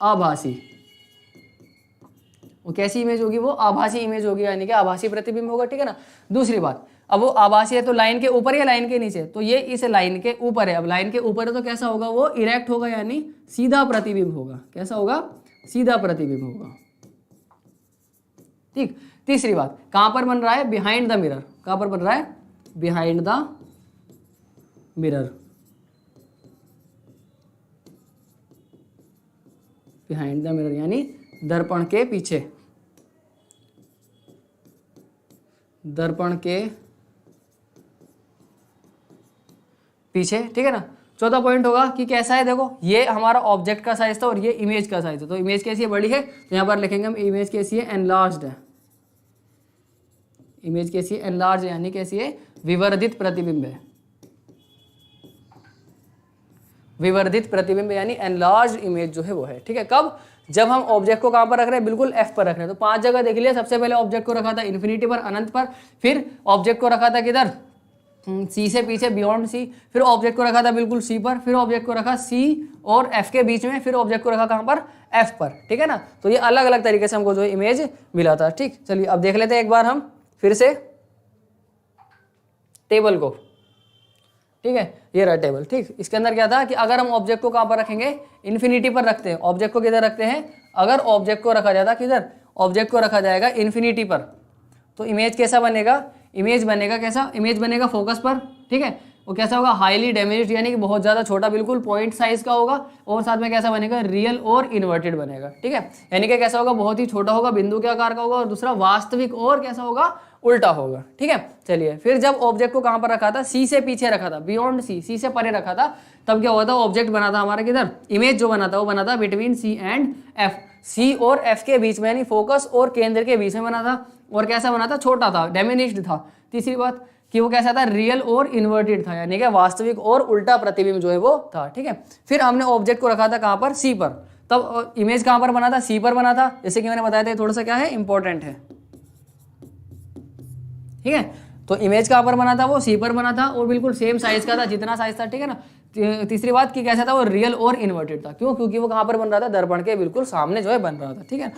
आभासी। वो कैसी इमेज होगी, वो आभासी इमेज होगी यानी कि आभासी प्रतिबिंब होगा, ठीक है ना। दूसरी बात, अब वो आभासी है तो लाइन के ऊपर या लाइन के नीचे, तो ये इस लाइन के ऊपर है। अब लाइन के ऊपर है तो कैसा होगा, वो इरेक्ट होगा यानी सीधा प्रतिबिंब होगा। कैसा होगा, सीधा प्रतिबिंब होगा, ठीक। तीसरी बात, कहां पर बन रहा है, बिहाइंड द मिरर। कहां पर बन रहा है, behind the mirror, behind the mirror यानी दर्पण के पीछे, दर्पण के पीछे, ठीक है ना। चौथा पॉइंट होगा कि कैसा है, देखो ये हमारा ऑब्जेक्ट का साइज था और ये इमेज का साइज है, तो इमेज कैसी है, बड़ी है, तो यहाँ पर लिखेंगे हम इमेज कैसी है, एनलार्ज्ड है। इमेज कैसी है, एनलार्ज यानी कैसी है, विवर्धित प्रतिबिंब है। विवर्धित प्रतिबिंब यानी एनलार्ज इमेज जो है वो है, ठीक है। कब, जब हम ऑब्जेक्ट को कहां पर रख रहे हैं, बिल्कुल एफ पर रख रहे हैं। तो 5 जगह देख लिया, सबसे पहले ऑब्जेक्ट को रखा था इन्फिनिटी पर, अनंत पर, फिर ऑब्जेक्ट को रखा था किधर, सी से पीछे बियॉन्ड सी, फिर ऑब्जेक्ट को रखा था बिल्कुल सी पर, फिर ऑब्जेक्ट को रखा सी और एफ के बीच में, फिर ऑब्जेक्ट को रखा कहां पर, एफ पर, ठीक है ना। तो ये अलग अलग तरीके से हमको जो इमेज मिला था, ठीक। चलिए अब देख लेते हैं एक बार हम फिर से टेबल को, ठीक है। ये रहा टेबल, ठीक। इसके अंदर क्या था कि अगर हम ऑब्जेक्ट को कहां पर रखेंगे, इन्फिनिटी पर रखते हैं। ऑब्जेक्ट को किधर रखते हैं, अगर ऑब्जेक्ट को रखा जाता किधर, ऑब्जेक्ट को रखा जाएगा इन्फिनिटी पर, तो इमेज कैसा बनेगा, इमेज बनेगा कैसा, इमेज बनेगा फोकस पर, ठीक है। वो कैसा होगा, हाईली डैमेज्ड यानी कि बहुत ज़्यादा छोटा, बिल्कुल पॉइंट साइज का होगा, और साथ में कैसा बनेगा, रियल और इन्वर्टेड बनेगा, ठीक है। यानी कि कैसा होगा, बहुत ही छोटा होगा, बिंदु के आकार का होगा, और दूसरा वास्तविक और कैसा होगा, उल्टा होगा, ठीक है। चलिए फिर जब ऑब्जेक्ट को कहां पर रखा था, सी से पीछे रखा था, बियॉन्ड सी, सी से परे रखा था, तब क्या हुआ था, ऑब्जेक्ट बना था हमारा किधर, इमेज जो बना था वो बना था बिटवीन सी एंड एफ, सी और एफ के बीच में यानी फोकस और केंद्र के बीच में बना था। और कैसा बना था, छोटा था, डैमिनिश्ड था। तीसरी बात कि वो कैसा था, रियल और इन्वर्टेड था, यानी कि वास्तविक और उल्टा प्रतिबिंब जो है वो था, ठीक है। फिर हमने ऑब्जेक्ट को रखा था कहां पर, सी पर, तब इमेज कहां पर बना था, सी पर बना था, जैसे कि मैंने बताया था, थोड़ा सा क्या है, इंपॉर्टेंट है, ठीक है। तो इमेज कहां पर बना था, वो सी पर बना था, और बिल्कुल सेम साइज का था, जितना साइज था, ठीक है ना। तीसरी बात कि कैसा था, वो रियल और इन्वर्टेड था। क्यों, क्योंकि वो कहां पर बन रहा था, दर्पण के बिल्कुल सामने जो है बन रहा था, ठीक है।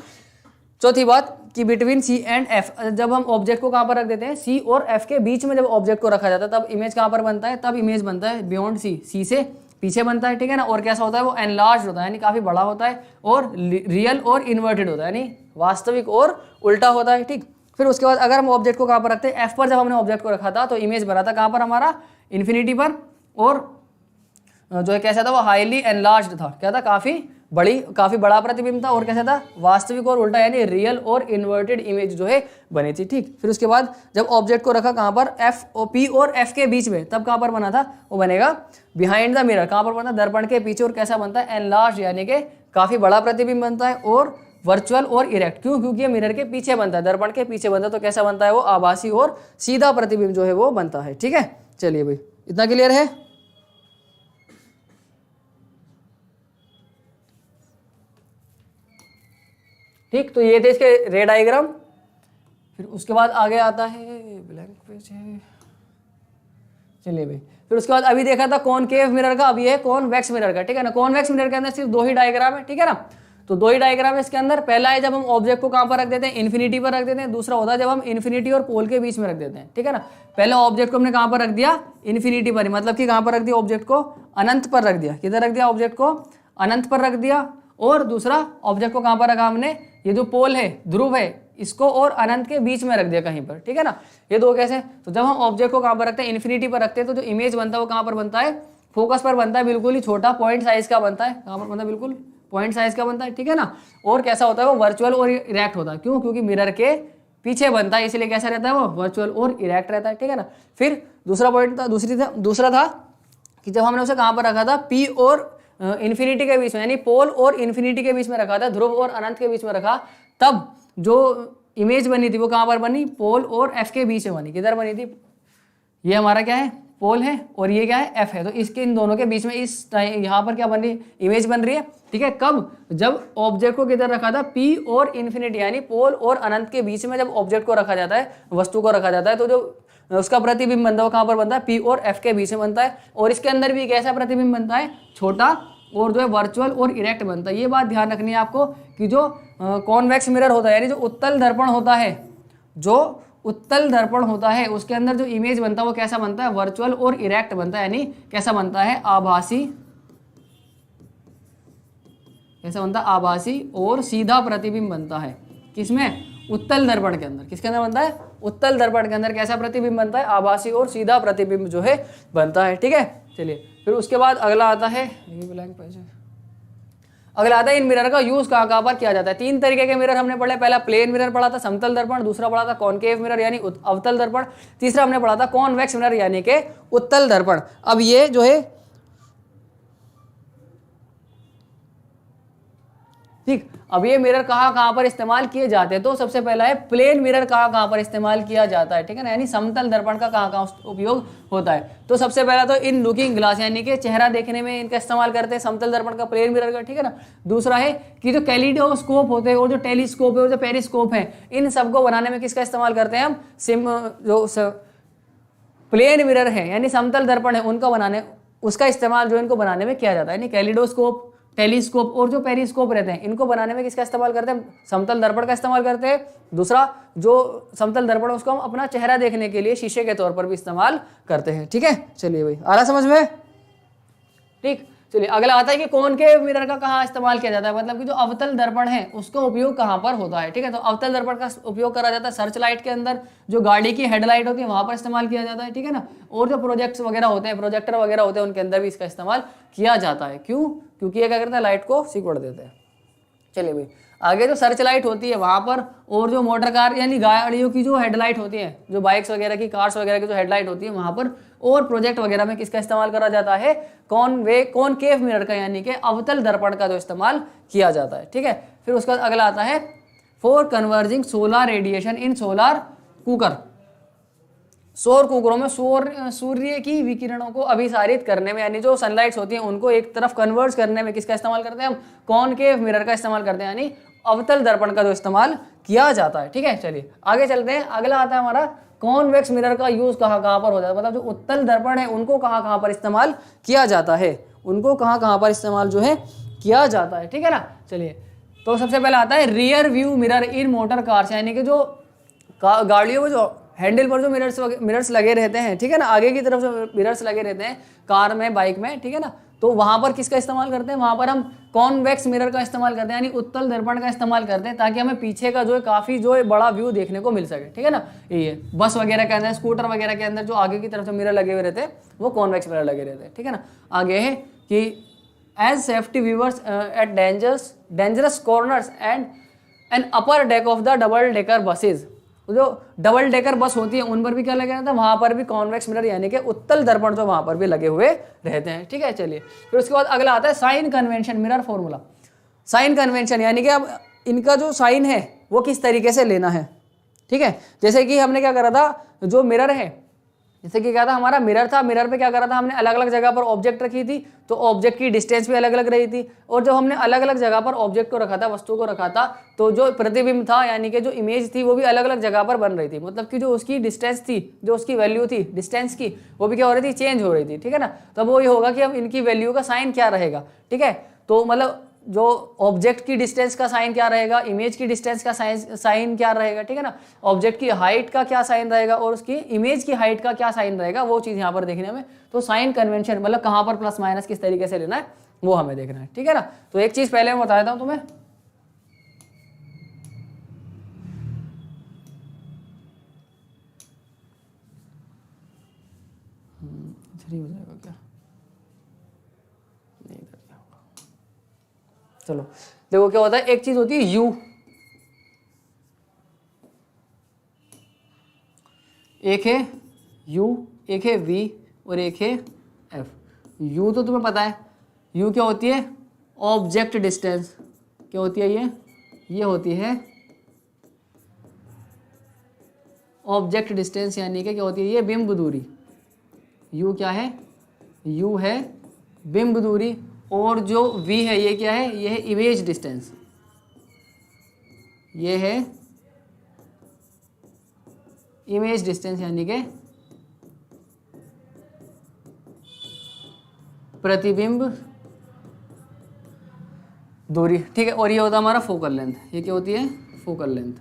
चौथी बात कि बिटवीन सी एंड एफ, जब हम ऑब्जेक्ट को कहां पर रख देते हैं, सी और एफ के बीच में जब ऑब्जेक्ट को रखा जाता है, तब इमेज कहां पर बनता है, तब इमेज बनता है बियॉन्ड सी, सी से पीछे बनता है, ठीक है ना। और कैसा होता है, वो एनलार्ज होता है यानी काफी बड़ा होता है, और रियल और इन्वर्टेड होता है यानी वास्तविक और उल्टा होता है, ठीक। फिर उसके बाद अगर हम ऑब्जेक्ट को कहां पर रखते हैं, एफ पर जब हमने ऑब्जेक्ट को रखा था तो इमेज बना था कहां पर हमारा, इन्फिनिटी पर, और जो है कैसा था, वो हाईली एनलार्ज्ड था, क्या था, काफी बड़ा प्रतिबिंब था, और कैसा था, वास्तविक और उल्टा यानी रियल और इन्वर्टेड इमेज जो है बनी थी, ठीक। फिर उसके बाद जब ऑब्जेक्ट को रखा कहां पर, एफ और पी और एफ के बीच में, तब कहां पर बना था, वो बनेगा बिहाइंड द मिरर, कहां पर बना, दर्पण के पीछे, और कैसा बनता है, एनलार्ज यानी कि काफी बड़ा प्रतिबिंब बनता है, और वर्चुअल और इरेक्ट। क्यों, क्योंकि ये मिरर के पीछे बनता है, दर्पण के पीछे बनता है, तो कैसा बनता है, वो आभासी और सीधा प्रतिबिंब जो है वो बनता है, ठीक है। चलिए भाई, इतना क्लियर है। ठीक, तो ये थे इसके रे डायग्राम। फिर उसके बाद आगे आता है, ब्लैंक पेज है, चलिए भाई। फिर उसके बाद अभी देखा था कॉनकेव मिरर का, अब ये है कॉन्वेक्स मिरर का, ठीक है ना। कॉन्वेक्स मिरर के अंदर सिर्फ 2 ही डायग्राम है, ठीक है ना। तो 2 ही डायग्राम है इसके अंदर। पहला है जब हम ऑब्जेक्ट को कहां पर रख देते हैं, इन्फिनिटी पर रख देते हैं। दूसरा होता है जब हम इन्फिनिटी और पोल के बीच में रख देते हैं, ठीक है ना। पहले ऑब्जेक्ट को हमने कहां पर रख दिया, इन्फिनिटी पर, मतलब कि कहां पर रख दिया, ऑब्जेक्ट को अनंत पर रख दिया। किधर रख दिया, ऑब्जेक्ट को अनंत पर रख दिया। और दूसरा ऑब्जेक्ट को कहां पर रखा हमने, ये जो पोल है, ध्रुव है, इसको और अनंत के बीच में रख दिया कहीं पर, ठीक है ना। ये दो कैसे, तो जब हम ऑब्जेक्ट को कहाँ पर रखते हैं, इन्फिनिटी पर रखते हैं, तो जो इमेज बनता है वो कहाँ पर बनता है, फोकस पर बनता है, बिल्कुल ही छोटा पॉइंट साइज का बनता है। कहाँ पर बनता है, बिल्कुल पॉइंट साइज का बनता है, ठीक है ना। और कैसा होता है वो, वर्चुअल और इरेक्ट होता है। क्यों, क्योंकि मिरर के पीछे बनता है, इसलिए कैसा रहता है वो, वर्चुअल और इरेक्ट रहता है, ठीक है ना। फिर दूसरा पॉइंट था, दूसरा था कि जब हमने उसे कहाँ पर रखा था, पी और इन्फिनिटी के बीच में, यानी पोल और इन्फिनिटी के बीच में रखा था, ध्रुव और अनंत के बीच में रखा, तब जो इमेज बनी थी वो कहाँ पर बनी, पोल और एफ के बीच में बनी। किधर बनी थी, ये हमारा क्या है, पोल है, और ये क्या है, एफ है। तो इसके इन दोनों के बीच में इस यहाँ पर क्या बन रही है, इमेज बन रही है, ठीक है। कब, जब ऑब्जेक्ट को किधर रखा था, पी और इन्फिनिटी, यानी पोल और अनंत के बीच में जब ऑब्जेक्ट को रखा जाता है, वस्तु को रखा जाता है, तो जो उसका प्रतिबिंब बनता है वो कहाँ पर बनता है, पी और एफ के बीच में बनता है। और इसके अंदर भी कैसा प्रतिबिंब बनता है, छोटा और जो है वर्चुअल और इरेक्ट बनता है। ये बात ध्यान रखनी है आपको कि जो कॉन्वेक्स मिरर होता है, यानी जो उत्तल दर्पण होता है, जो उत्तल दर्पण होता है, उसके अंदर जो इमेज बनता है वो कैसा बनता है, वर्चुअल और इरेक्ट बनता है, यानी कैसा बनता है, आभासी, कैसा बनता है, आभासी और सीधा प्रतिबिंब बनता है। किसमें, उत्तल दर्पण के अंदर। किसके अंदर बनता है, उत्तल दर्पण के अंदर कैसा प्रतिबिंब बनता है, आभासी और सीधा प्रतिबिंब जो है बनता है, ठीक है। चलिए फिर उसके बाद अगला आता है, अगला आता है इन मिरर का यूज कहाँ पर किया जाता है। तीन तरीके के मिरर हमने पढ़े, पहला प्लेन मिरर पढ़ा था, समतल दर्पण, दूसरा पढ़ा था कॉनकेव मिरर यानी अवतल दर्पण, तीसरा हमने पढ़ा था कॉन्वेक्स मिरर यानी के उत्तल दर्पण। अब ये जो है, ठीक, अब ये मिरर कहाँ पर इस्तेमाल किए जाते हैं, तो सबसे पहला है प्लेन मिरर कहाँ पर इस्तेमाल किया जाता है, ठीक है ना, यानी समतल दर्पण का कहाँ उपयोग होता है। तो सबसे पहला तो इन लुकिंग ग्लास, यानी कि चेहरा देखने में इनका इस्तेमाल करते हैं, समतल दर्पण का, प्लेन मिरर का, ठीक है ना। दूसरा है कि जो कैलिडोस्कोप होते हैं और जो टेलीस्कोप है और जो पेरिस्कोप है, इन सबको बनाने में किसका इस्तेमाल करते हैं हम, जो प्लेन मिरर है यानी समतल दर्पण है उनका बनाने, उसका इस्तेमाल जो इनको बनाने में किया जाता है। यानी कैलिडोस्कोप, टेलीस्कोप और जो पेरिस्कोप रहते हैं, इनको बनाने में किसका इस्तेमाल करते हैं, समतल दर्पण का इस्तेमाल करते हैं। दूसरा जो समतल दर्पण है उसको हम अपना चेहरा देखने के लिए शीशे के तौर पर भी इस्तेमाल करते हैं, ठीक है। चलिए भाई, आ रहा समझ में, ठीक। चलिए अगला आता है कि कॉनकेव मिरर का कहाँ इस्तेमाल किया जाता है, मतलब कि जो अवतल दर्पण है उसका उपयोग कहाँ पर होता है, ठीक है। तो अवतल दर्पण का उपयोग करा जाता है सर्च लाइट के अंदर, जो गाड़ी की हेडलाइट होती है वहां पर इस्तेमाल किया जाता है, ठीक है ना। और जो प्रोजेक्ट्स वगैरह होते हैं, प्रोजेक्टर वगैरह होते हैं, उनके अंदर भी इसका इस्तेमाल किया जाता है। क्यों, क्योंकि ये क्या करता है, लाइट को सिकुड़ देते हैं। चलिए भाई, आगे जो सर्च लाइट होती है वहां पर, और जो मोटर कार यानी गाड़ियों की जो हेडलाइट होती है, जो बाइक्स वगैरह की, कार्स वगैरह की जो हेडलाइट होती है वहां पर, और प्रोजेक्ट वगैरह में किसका इस्तेमाल करा जाता है, कॉनकेव मिरर का, यानी कि अवतल दर्पण का जो इस्तेमाल किया जाता है, ठीक है। फिर उसका अगला आता है for converging solar radiation in solar cooker. सौर कुकरों में सूर्य की विकिरणों को अभिसारित करने में, यानी जो सनलाइट्स होती हैं उनको एक तरफ कन्वर्ज करने में किसका इस्तेमाल करते हैं हम, कॉनकेव मिरर का इस्तेमाल करते हैं, यानी अवतल दर्पण का जो इस्तेमाल किया जाता है, ठीक है। चलिए आगे चलते हैं, अगला आता है हमारा कॉन्वेक्स मिरर का यूज कहाँ पर हो जाता है, मतलब जो उत्तल दर्पण है उनको कहाँ पर इस्तेमाल किया जाता है, उनको कहाँ पर इस्तेमाल जो है किया जाता है, ठीक है ना। चलिए तो सबसे पहले आता है रियर व्यू मिरर इन मोटर कार्स, यानी कि जो गाड़ियों में जो हैंडल पर जो मिरर्स लगे रहते हैं, ठीक है ना, आगे की तरफ जो मिरर्स लगे रहते हैं कार में, बाइक में, ठीक है ना, तो वहां पर किसका इस्तेमाल करते हैं, वहां पर हम कॉन्वेक्स मिरर का इस्तेमाल करते हैं, यानी उत्तल दर्पण का इस्तेमाल करते हैं, ताकि हमें पीछे का जो है काफी जो है बड़ा व्यू देखने को मिल सके, ठीक है ना। ये बस वगैरह के अंदर, स्कूटर वगैरह के अंदर जो आगे की तरफ जो मिरर लगे हुए रहते हैं वो कॉन्वेक्स मिरर लगे रहते हैं, ठीक है ना। आगे है कि as safety viewers at dangerous corners and an upper deck of the double decker buses, जो डबल डेकर बस होती है उन पर भी क्या लगे रहता है, वहां पर भी कॉन्वेक्स मिरर यानी कि उत्तल दर्पण जो वहां पर भी लगे हुए रहते हैं, ठीक है। चलिए फिर उसके बाद अगला आता है sign convention mirror formula. Sign convention यानी कि अब इनका जो साइन है वो किस तरीके से लेना है, ठीक है। जैसे कि हमने क्या करा था, जो मिरर है, जैसे कि क्या था, हमारा मिरर था, मिरर पे क्या करा था हमने, अलग अलग जगह पर ऑब्जेक्ट रखी थी, तो ऑब्जेक्ट की डिस्टेंस भी अलग अलग रही थी, और जब हमने अलग अलग जगह पर ऑब्जेक्ट को रखा था, वस्तु को रखा था, तो जो प्रतिबिंब था यानी कि जो इमेज थी वो भी अलग अलग जगह पर बन रही थी, मतलब कि जो उसकी डिस्टेंस थी, जो उसकी वैल्यू थी डिस्टेंस की, वो भी क्या हो रही थी, चेंज हो रही थी, ठीक है ना। तब वो ये होगा कि अब इनकी वैल्यू का साइन क्या रहेगा, ठीक है। तो मतलब जो ऑब्जेक्ट की डिस्टेंस का साइन क्या रहेगा, इमेज की डिस्टेंस का साइन क्या रहेगा, ठीक है ना, ऑब्जेक्ट की हाइट का क्या साइन रहेगा और उसकी इमेज की हाइट का क्या साइन रहेगा, वो चीज यहाँ पर देखने में। तो साइन कन्वेंशन मतलब कहाँ पर प्लस माइनस किस तरीके से लेना है वो हमें देखना है, ठीक है ना। तो एक चीज पहले मैं बता देता हूँ तुम्हें, 3 हो जाएगा क्या? नहीं इधर क्या होगा। चलो देखो क्या होता है, एक चीज होती है u, एक है u, एक है v और एक है f। u तो तुम्हें पता है, u क्या होती है? Object distance. क्या होती है ये होती है ऑब्जेक्ट डिस्टेंस, यानी कि क्या होती है ये? बिंब दूरी। u क्या है? u है बिंब दूरी, और जो v है ये क्या है? ये है इमेज डिस्टेंस। ये है इमेज डिस्टेंस यानी कि प्रतिबिंब दूरी, ठीक है। और ये होता है हमारा फोकल लेंथ। ये क्या होती है? फोकल लेंथ,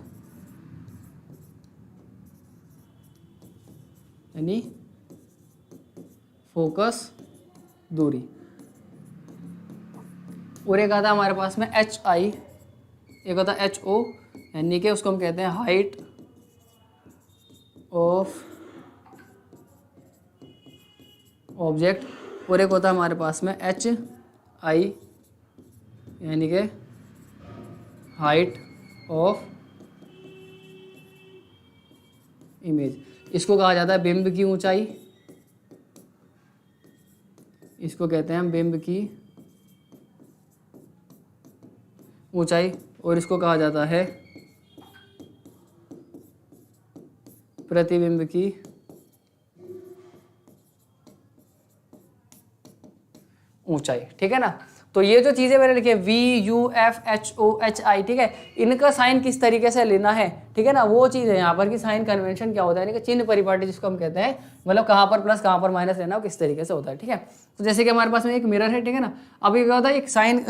यानी फोकस दूरी। और एक आता है हमारे पास में HI, एक होता है HO, यानी कि उसको हम कहते हैं हाइट ऑफ ऑब्जेक्ट। और एक होता है हमारे पास में HI, यानी कि हाइट ऑफ इमेज। इसको कहा जाता है बिंब की ऊंचाई, इसको कहते हैं हम बिंब की ऊंचाई, और इसको कहा जाता है प्रतिबिंब की ऊंचाई, ठीक है ना। तो ये जो चीजें मैंने लिखी है VUFHOHI, ठीक है, इनका साइन किस तरीके से लेना है, ठीक है ना, वो चीज है यहाँ पर कि साइन कन्वेंशन क्या होता है, यानी कि चिन्ह परिपाटी जिसको हम कहते हैं, मतलब कहाँ पर प्लस कहाँ पर माइनस लेना, किस तरीके से होता है, ठीक है। तो जैसे कि हमारे पास में एक मिरर है, ठीक है ना, अब ये क्या होता है, एक साइन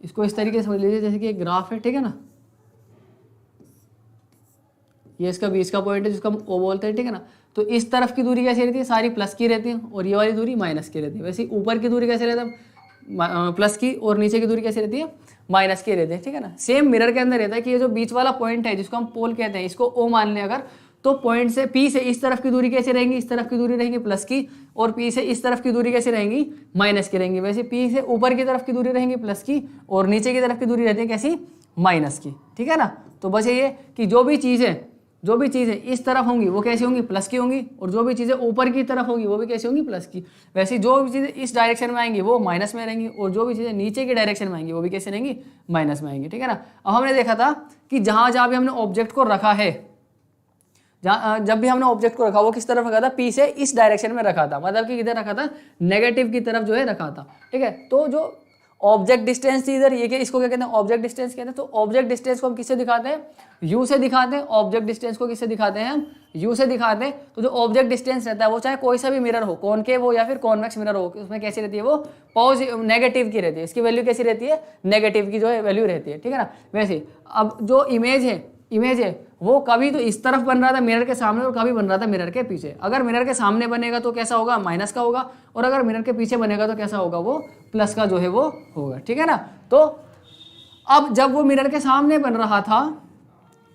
इसको इस तरीके से समझ लीजिए जैसे कि एक ग्राफ है, ठीक है ना, ये इसका बीच का पॉइंट है जिसको हम O बोलते हैं, ठीक है ना। तो इस तरफ की दूरी कैसी रहती है? सारी प्लस की रहती है, और ये वाली दूरी माइनस की रहती है। वैसे ऊपर की दूरी कैसे रहती है? प्लस की, और नीचे की दूरी कैसी रहती है? माइनस की रहती है, ठीक है ना। सेम मिरर के अंदर रहता है कि ये जो बीच वाला पॉइंट है जिसको हम पोल कहते हैं, इसको O मान लें अगर, तो पॉइंट से P से इस तरफ की दूरी कैसी रहेंगी? इस तरफ की दूरी रहेंगी प्लस की, और P से इस तरफ की दूरी कैसी रहेंगी? माइनस की रहेंगी। वैसे P से ऊपर की तरफ की दूरी रहेंगी प्लस की, और नीचे की तरफ की दूरी रहती है कैसी? माइनस की, ठीक है ना। तो बस ये कि जो भी चीज़ें इस तरफ होंगी वो कैसी होंगी? प्लस की होंगी, और जो भी चीज़ें ऊपर की तरफ होंगी वो भी कैसी होंगी? प्लस की। वैसे जो भी चीज़ें इस डायरेक्शन में आएंगी वो माइनस में रहेंगी, और जो भी चीज़ें नीचे की डायरेक्शन में आएंगी वो भी कैसे रहेंगी? माइनस में आएंगी, ठीक है ना। अब हमने देखा था कि जहाँ भी हमने ऑब्जेक्ट को रखा है, जब भी हमने ऑब्जेक्ट को रखा वो किस तरफ रखा था? P से इस डायरेक्शन में रखा था, मतलब कि किधर रखा था? नेगेटिव की तरफ जो है रखा था, ठीक है। तो जो ऑब्जेक्ट डिस्टेंस थी इधर, ये क्या, इसको क्या कहते हैं? ऑब्जेक्ट डिस्टेंस कहते हैं। तो ऑब्जेक्ट डिस्टेंस को हम किससे दिखाते हैं? U से दिखाते हैं। ऑब्जेक्ट डिस्टेंस को किससे दिखाते हैं? हम U से दिखाते हैं। तो जो ऑब्जेक्ट डिस्टेंस रहता है वो चाहे कोई सा भी मिरर हो, कॉनकेव हो या फिर कॉन्वेक्स मिरर हो, उसमें कैसी रहती है? वो पॉजिटिव नेगेटिव की रहती है। इसकी वैल्यू कैसी रहती है? नेगेटिव की जो है वैल्यू रहती है, ठीक है ना। वैसे अब जो इमेज है वो कभी तो इस तरफ बन रहा था मिरर के सामने, और कभी बन रहा था मिरर के पीछे। अगर मिरर के सामने बनेगा तो कैसा होगा? माइनस का होगा, और अगर मिरर के पीछे बनेगा तो कैसा होगा? वो प्लस का जो है वो होगा, ठीक है ना। तो अब जब वो मिरर के सामने बन रहा था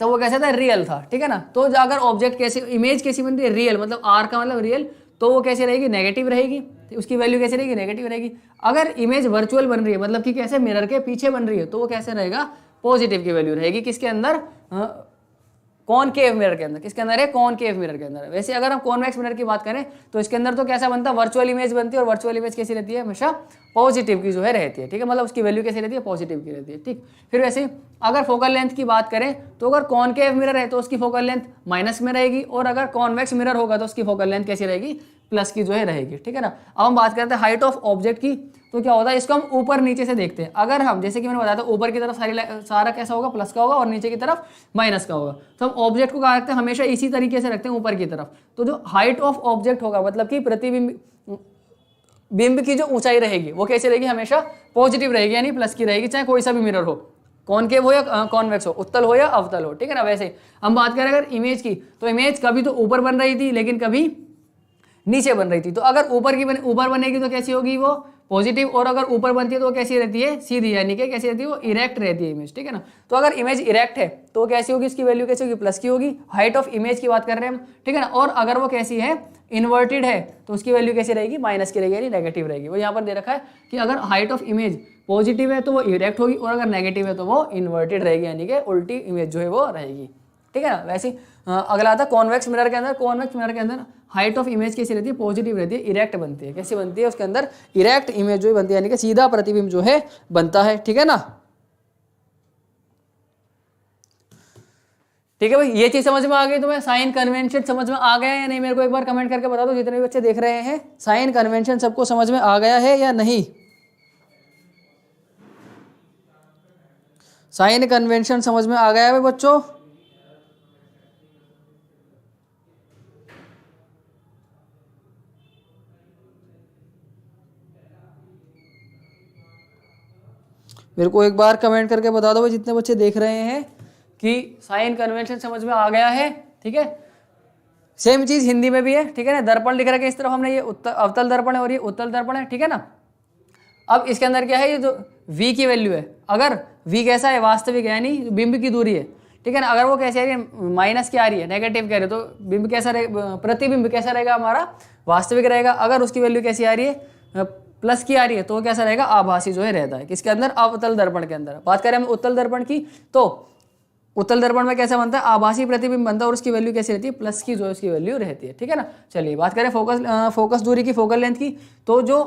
तो वो कैसा था? रियल था, ठीक है ना। तो अगर ऑब्जेक्ट कैसे, इमेज कैसी बनती है? रियल, मतलब आर का मतलब रियल, तो वो कैसे रहेगी? नेगेटिव रहेगी। उसकी वैल्यू कैसे रहेगी? नेगेटिव रहेगी। अगर इमेज वर्चुअल बन रही है, मतलब कि कैसे मिरर के पीछे बन रही है, तो वो कैसे रहेगा? पॉजिटिव की वैल्यू रहेगी। किसके अंदर? कॉनकेव मिरर के अंदर। किसके अंदर है? कॉनकेव मिरर के अंदर। वैसे अगर हम कॉन्वेक्स मिरर की बात करें तो इसके अंदर तो कैसा बनता है? वर्चुअल इमेज बनती है, और वर्चुअल इमेज कैसी रहती है? हमेशा पॉजिटिव की जो है रहती है, ठीक है, मतलब उसकी वैल्यू कैसी रहती है? पॉजिटिव की रहती है, ठीक। फिर वैसे अगर फोकल लेंथ की बात करें तो अगर कॉनकेव मिरर है तो उसकी फोकल लेंथ माइनस में रहेगी, और अगर कॉन्वेक्स मिरर होगा तो उसकी फोकल लेंथ कैसी रहेगी? प्लस की जो है रहेगी, ठीक है ना। अब हम बात करते हैं हाइट ऑफ ऑब्जेक्ट की। तो क्या होता है? इसको हम ऊपर नीचे से देखते हैं। अगर हम, जैसे कि मैंने बताया था, ऊपर की तरफ सारा कैसा होगा? प्लस का होगा, और नीचे की तरफ माइनस का होगा। तो हम ऑब्जेक्ट को क्या रखते हैं? हमेशा इसी तरीके से रखते हैं, ऊपर की तरफ। तो जो हाइट ऑफ ऑब्जेक्ट होगा, मतलब कि प्रतिबिंब बिंब की जो ऊंचाई रहेगी वो कैसे रहेगी? हमेशा पॉजिटिव रहेगी, यानी प्लस की रहेगी, चाहे कोई सा भी मिरर हो, कॉनकेव हो या कॉन्वेक्स हो, उत्तल हो या अवतल हो, ठीक है ना। वैसे हम बात करें अगर इमेज की, तो इमेज कभी तो ऊपर बन रही थी लेकिन कभी नीचे बन रही थी। तो अगर ऊपर बनेगी तो कैसी होगी? वो पॉजिटिव और अगर ऊपर बनती है तो वो कैसी रहती है, सीधी, यानी कि कैसी रहती है, वो इरेक्ट रहती है इमेज, ठीक है ना। तो अगर इमेज इरेक्ट है तो कैसी होगी, इसकी वैल्यू कैसी होगी, प्लस की होगी, हाइट ऑफ इमेज की बात कर रहे हैं हम, ठीक है ना। और अगर वो कैसी है, इन्वर्टेड है, तो उसकी वैल्यू कैसी रहेगी, माइनस की रहेगी, यानी नेगेटिव रहेगी। वो यहाँ पर दे रखा है कि अगर हाइट ऑफ इमेज पॉजिटिव है तो वो इरेक्ट होगी, और अगर नेगेटिव है तो वो इन्वर्टेड रहेगी, यानी कि उल्टी इमेज जो है वो रहेगी, ठीक है ना। वैसे अगला आता है कॉन्वेक्स मिरर के अंदर। कॉन्वेक्स मिरर के अंदर हाइट ऑफ इमेज कैसी रहती है, पॉजिटिव रहती है, इरेक्ट बनती है। कैसी बनती है, उसके अंदर इरेक्ट इमेज जो बनती है, यानी कि सीधा प्रतिबिंब जो है बनता है, ठीक है ना। ठीक है भाई, ये चीज समझ में आ गई तुम्हें, साइन कन्वेंशन समझ में आ गया है या नहीं, मेरे को एक बार कमेंट करके बता दो जितने भी बच्चे देख रहे हैं, साइन कन्वेंशन सबको समझ में आ गया है या नहीं। साइन कन्वेंशन समझ में आ गया है भाई बच्चों। मेरे को एक बार कमेंट करके बता दो भाई जितने बच्चे देख रहे हैं कि साइन कन्वेंशन समझ में आ गया है, ठीक है। सेम चीज हिंदी में भी है, ठीक है ना। दर्पण लिख रखा है इस तरफ हमने, ये अवतल दर्पण है और ये उत्तल दर्पण है, ठीक है ना। अब इसके अंदर क्या है, ये जो v की वैल्यू है, अगर v कैसा है, वास्तविक है, यानी बिंब की दूरी है, ठीक है ना। अगर वो कैसे आ रही है, माइनस की आ रही है, नेगेटिव कह रहे, तो बिंब कैसा रहेगा, प्रतिबिंब कैसा रहेगा हमारा, वास्तविक रहेगा। अगर उसकी वैल्यू कैसी आ रही है, प्लस की आ रही है, तो कैसा रहेगा, आभासी जो है रहता है। किसके अंदर, अवतल दर्पण के अंदर। बात करें हम उत्तल दर्पण की, तो उत्तल दर्पण में कैसा बनता है, आभासी प्रतिबिंब बनता है, और उसकी वैल्यू कैसी रहती है, प्लस की जो उसकी वैल्यू रहती है, ठीक है ना। चलिए बात करें फोकस दूरी की, फोकल लेंथ की, तो जो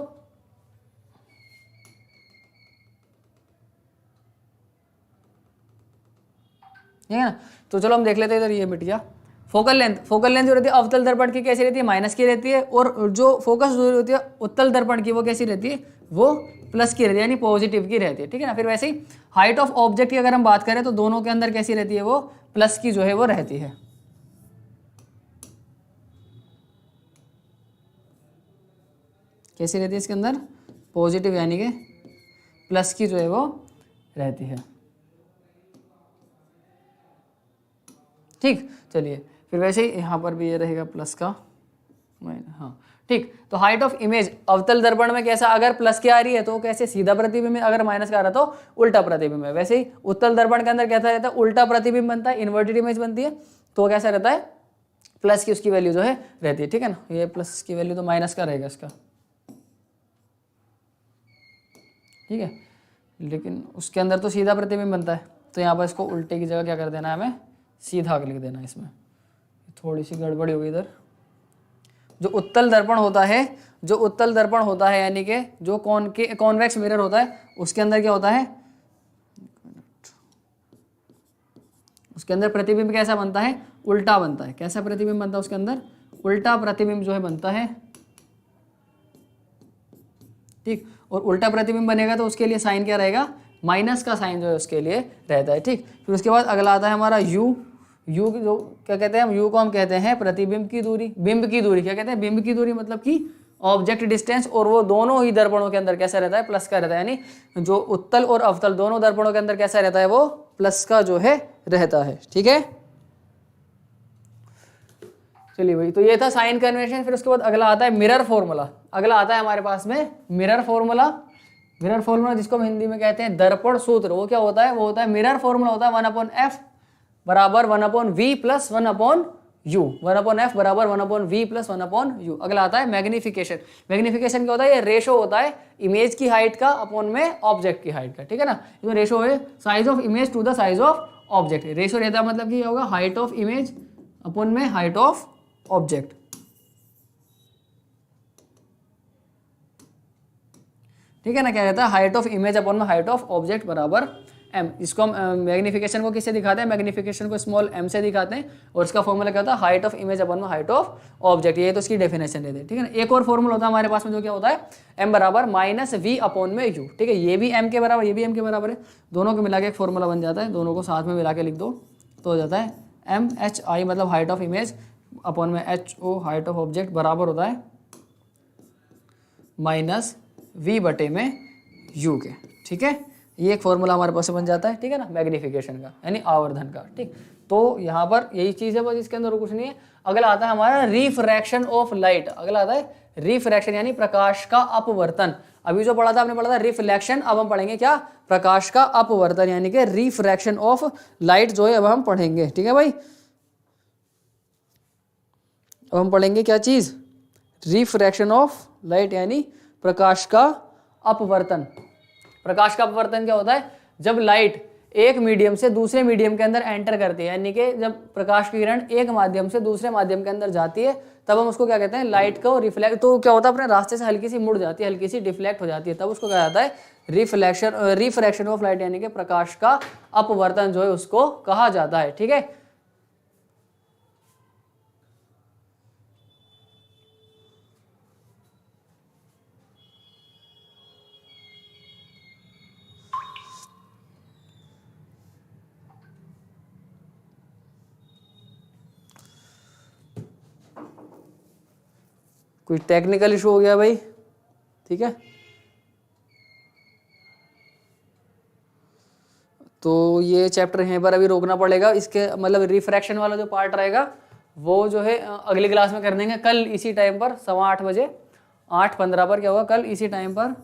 ठीक है ना। तो चलो हम देख लेते हैं इधर, ये मिट गया। फोकल लेंथ जो रहती है अवतल दर्पण की कैसी रहती है, माइनस की रहती है, और जो फोकस दूरी होती है उत्तल दर्पण की वो कैसी रहती है, वो प्लस की रहती है, यानी पॉजिटिव की रहती है, ठीक है ना। फिर वैसे ही हाइट ऑफ ऑब्जेक्ट की अगर हम बात करें तो दोनों के अंदर कैसी रहती है, वो प्लस की जो है वो रहती है। कैसी रहती है इसके अंदर, पॉजिटिव, यानी कि प्लस की जो है वो रहती है, ठीक। चलिए फिर वैसे ही यहाँ पर भी ये रहेगा प्लस का, हाँ ठीक। तो हाइट ऑफ इमेज अवतल दर्पण में कैसा, अगर प्लस की आ रही है तो कैसे, सीधा प्रतिबिंब है, अगर माइनस का आ रहा तो उल्टा प्रतिबिंब है। वैसे ही उत्तल दर्पण के अंदर कैसा रहता है, उल्टा प्रतिबिंब बनता है, इन्वर्टेड इमेज बनती है, तो कैसा रहता है, प्लस की उसकी वैल्यू जो है रहती है, ठीक है ना। ये प्लस की वैल्यू तो माइनस का रहेगा इसका, ठीक है। लेकिन उसके अंदर तो सीधा प्रतिबिंब बनता है, तो यहाँ पर इसको उल्टे की जगह क्या कर देना है, हमें सीधा लिख देना है। इसमें थोड़ी सी गड़बड़ी होगी इधर। जो उत्तल दर्पण होता है, यानी कि जो कॉन्वेक्स मिरर होता है, उसके अंदर क्या होता है, उसके अंदर प्रतिबिंब कैसा बनता है, उल्टा बनता है। कैसा प्रतिबिंब बनता है उसके अंदर, उल्टा प्रतिबिंब जो है बनता है, ठीक। और उल्टा प्रतिबिंब बनेगा तो उसके लिए साइन क्या रहेगा, माइनस का साइन जो है उसके लिए रहता है, ठीक। फिर उसके बाद अगला आता है हमारा यू जो क्या कहते हैं हम, यू को हम कहते हैं प्रतिबिंब की दूरी, बिंब की दूरी क्या कहते हैं, बिंब की दूरी मतलब कि ऑब्जेक्ट डिस्टेंस, और वो दोनों ही दर्पणों के अंदर कैसा रहता है, प्लस का रहता है। यानी जो उत्तल और अवतल दोनों दर्पणों के अंदर कैसा रहता है, वो प्लस का जो है रहता है, ठीक है। चलिए भाई, तो ये था साइन कन्वेंशन। फिर उसके बाद अगला आता है मिरर फॉर्मूला। अगला आता है हमारे पास में मिरर फॉर्मूला जिसको हम हिंदी में कहते हैं दर्पण सूत्र। वो क्या होता है, वो होता है मिरर फॉर्मूला होता है 1/f बराबर 1/v प्लस 1/u, 1/f बराबर 1/v प्लस 1/u। अगला आता है मैग्निफिकेशन। मैग्निफिकेशन क्या होता है, ये रेशो होता है इमेज की हाइट का अपॉन में ऑब्जेक्ट की हाइट का, ठीक है ना। इसमें रेशो है size of image to the size of object. Ratio रहता है मतलब कि होगा हाइट ऑफ इमेज अपॉन में हाइट ऑफ ऑब्जेक्ट, ठीक है ना। क्या रहता है, हाइट ऑफ इमेज अपॉन में हाइट ऑफ ऑब्जेक्ट बराबर m। इसको हम मैग्निफिकेशन को किससे दिखाते हैं, मैग्निफिकेशन को स्मॉल m से दिखाते हैं, और इसका फॉर्मूला क्या होता है, हाइट ऑफ इमेज अपॉन में हाइट ऑफ ऑब्जेक्ट। ये तो इसकी डेफिनेशन देते हैं, ठीक है ना। एक और फॉर्मूला होता है हमारे पास में जो क्या होता है, m बराबर -v अपॉन में u, ठीक है। ये भी m के बराबर, ये भी m के बराबर है, दोनों को मिला के एक फॉर्मूला बन जाता है। दोनों को साथ में मिला के लिख दो तो हो जाता है mhi मतलब हाइट ऑफ इमेज अपॉन में ho हाइट ऑफ ऑब्जेक्ट बराबर होता है -v बटे में u के, ठीक है। ये एक फॉर्मूला हमारे पास बन जाता है, ठीक है ना, मैग्निफिकेशन का यानी आवर्धन का, ठीक। तो यहाँ पर यही चीज़ है बस, इसके अंदर कुछ नहीं है। अगला आता है हमारा रिफ्रैक्शन ऑफ लाइट। अगला आता है रिफ्रैक्शन यानी प्रकाश का अपवर्तन। अभी जो पढ़ा था आपने पढ़ा था रिफ्लेक्शन, अब हम पढ़ेंगे क्या, प्रकाश का अपवर्तन यानी कि रिफ्रैक्शन ऑफ लाइट जो है अब हम पढ़ेंगे। ठीक है भाई, अब हम पढ़ेंगे क्या चीज, रिफ्रैक्शन ऑफ लाइट यानी प्रकाश का अपवर्तन। प्रकाश का अपवर्तन क्या होता है, जब लाइट एक मीडियम से दूसरे मीडियम के अंदर एंटर करती है, यानी कि जब प्रकाश की किरण एक माध्यम से दूसरे माध्यम के अंदर जाती है तब हम उसको क्या कहते हैं, लाइट को रिफ्लेक्ट, तो क्या होता है अपने रास्ते से हल्की सी मुड़ जाती है, हल्की सी डिफ्लेक्ट हो जाती है, तब उसको कहा जाता है रिफ्रैक्शन ऑफ लाइट यानी कि प्रकाश का अपवर्तन जो है उसको कहा जाता है। ठीक है, कोई टेक्निकल इशू हो गया भाई। ठीक है, तो ये चैप्टर यहीं पर अभी रोकना पड़ेगा, इसके मतलब रिफ्रैक्शन वाला जो पार्ट रहेगा वो जो है अगली क्लास में कर देंगे कल इसी टाइम पर 8:15 बजे, 8:15 पर क्या होगा, कल इसी टाइम पर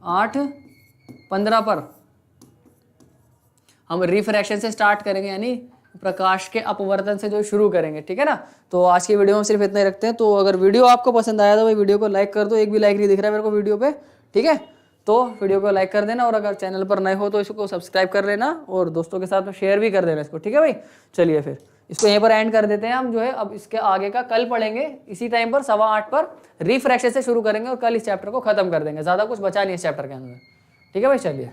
8:15 पर हम रिफ्रैक्शन से स्टार्ट करेंगे, यानी प्रकाश के अपवर्तन से जो शुरू करेंगे। ठीक है ना, तो आज की वीडियो में सिर्फ इतना ही रखते हैं। तो अगर वीडियो आपको पसंद आया तो भाई वीडियो को लाइक कर दो, एक भी लाइक नहीं दिख रहा है मेरे को वीडियो पे। ठीक है, तो वीडियो को लाइक कर देना, और अगर चैनल पर नए हो तो इसको सब्सक्राइब कर लेना और दोस्तों के साथ में शेयर भी कर देना इसको। ठीक है भाई, चलिए फिर इसको यहीं पर एंड कर देते हैं हम, जो है अब इसके आगे का कल पढ़ेंगे इसी टाइम पर 8:15 पर, रिफ्रैक्शन से शुरू करेंगे और कल इस चैप्टर को खत्म कर देंगे, ज़्यादा कुछ बचा नहीं इस चैप्टर के अंदर। ठीक है भाई, चलिए।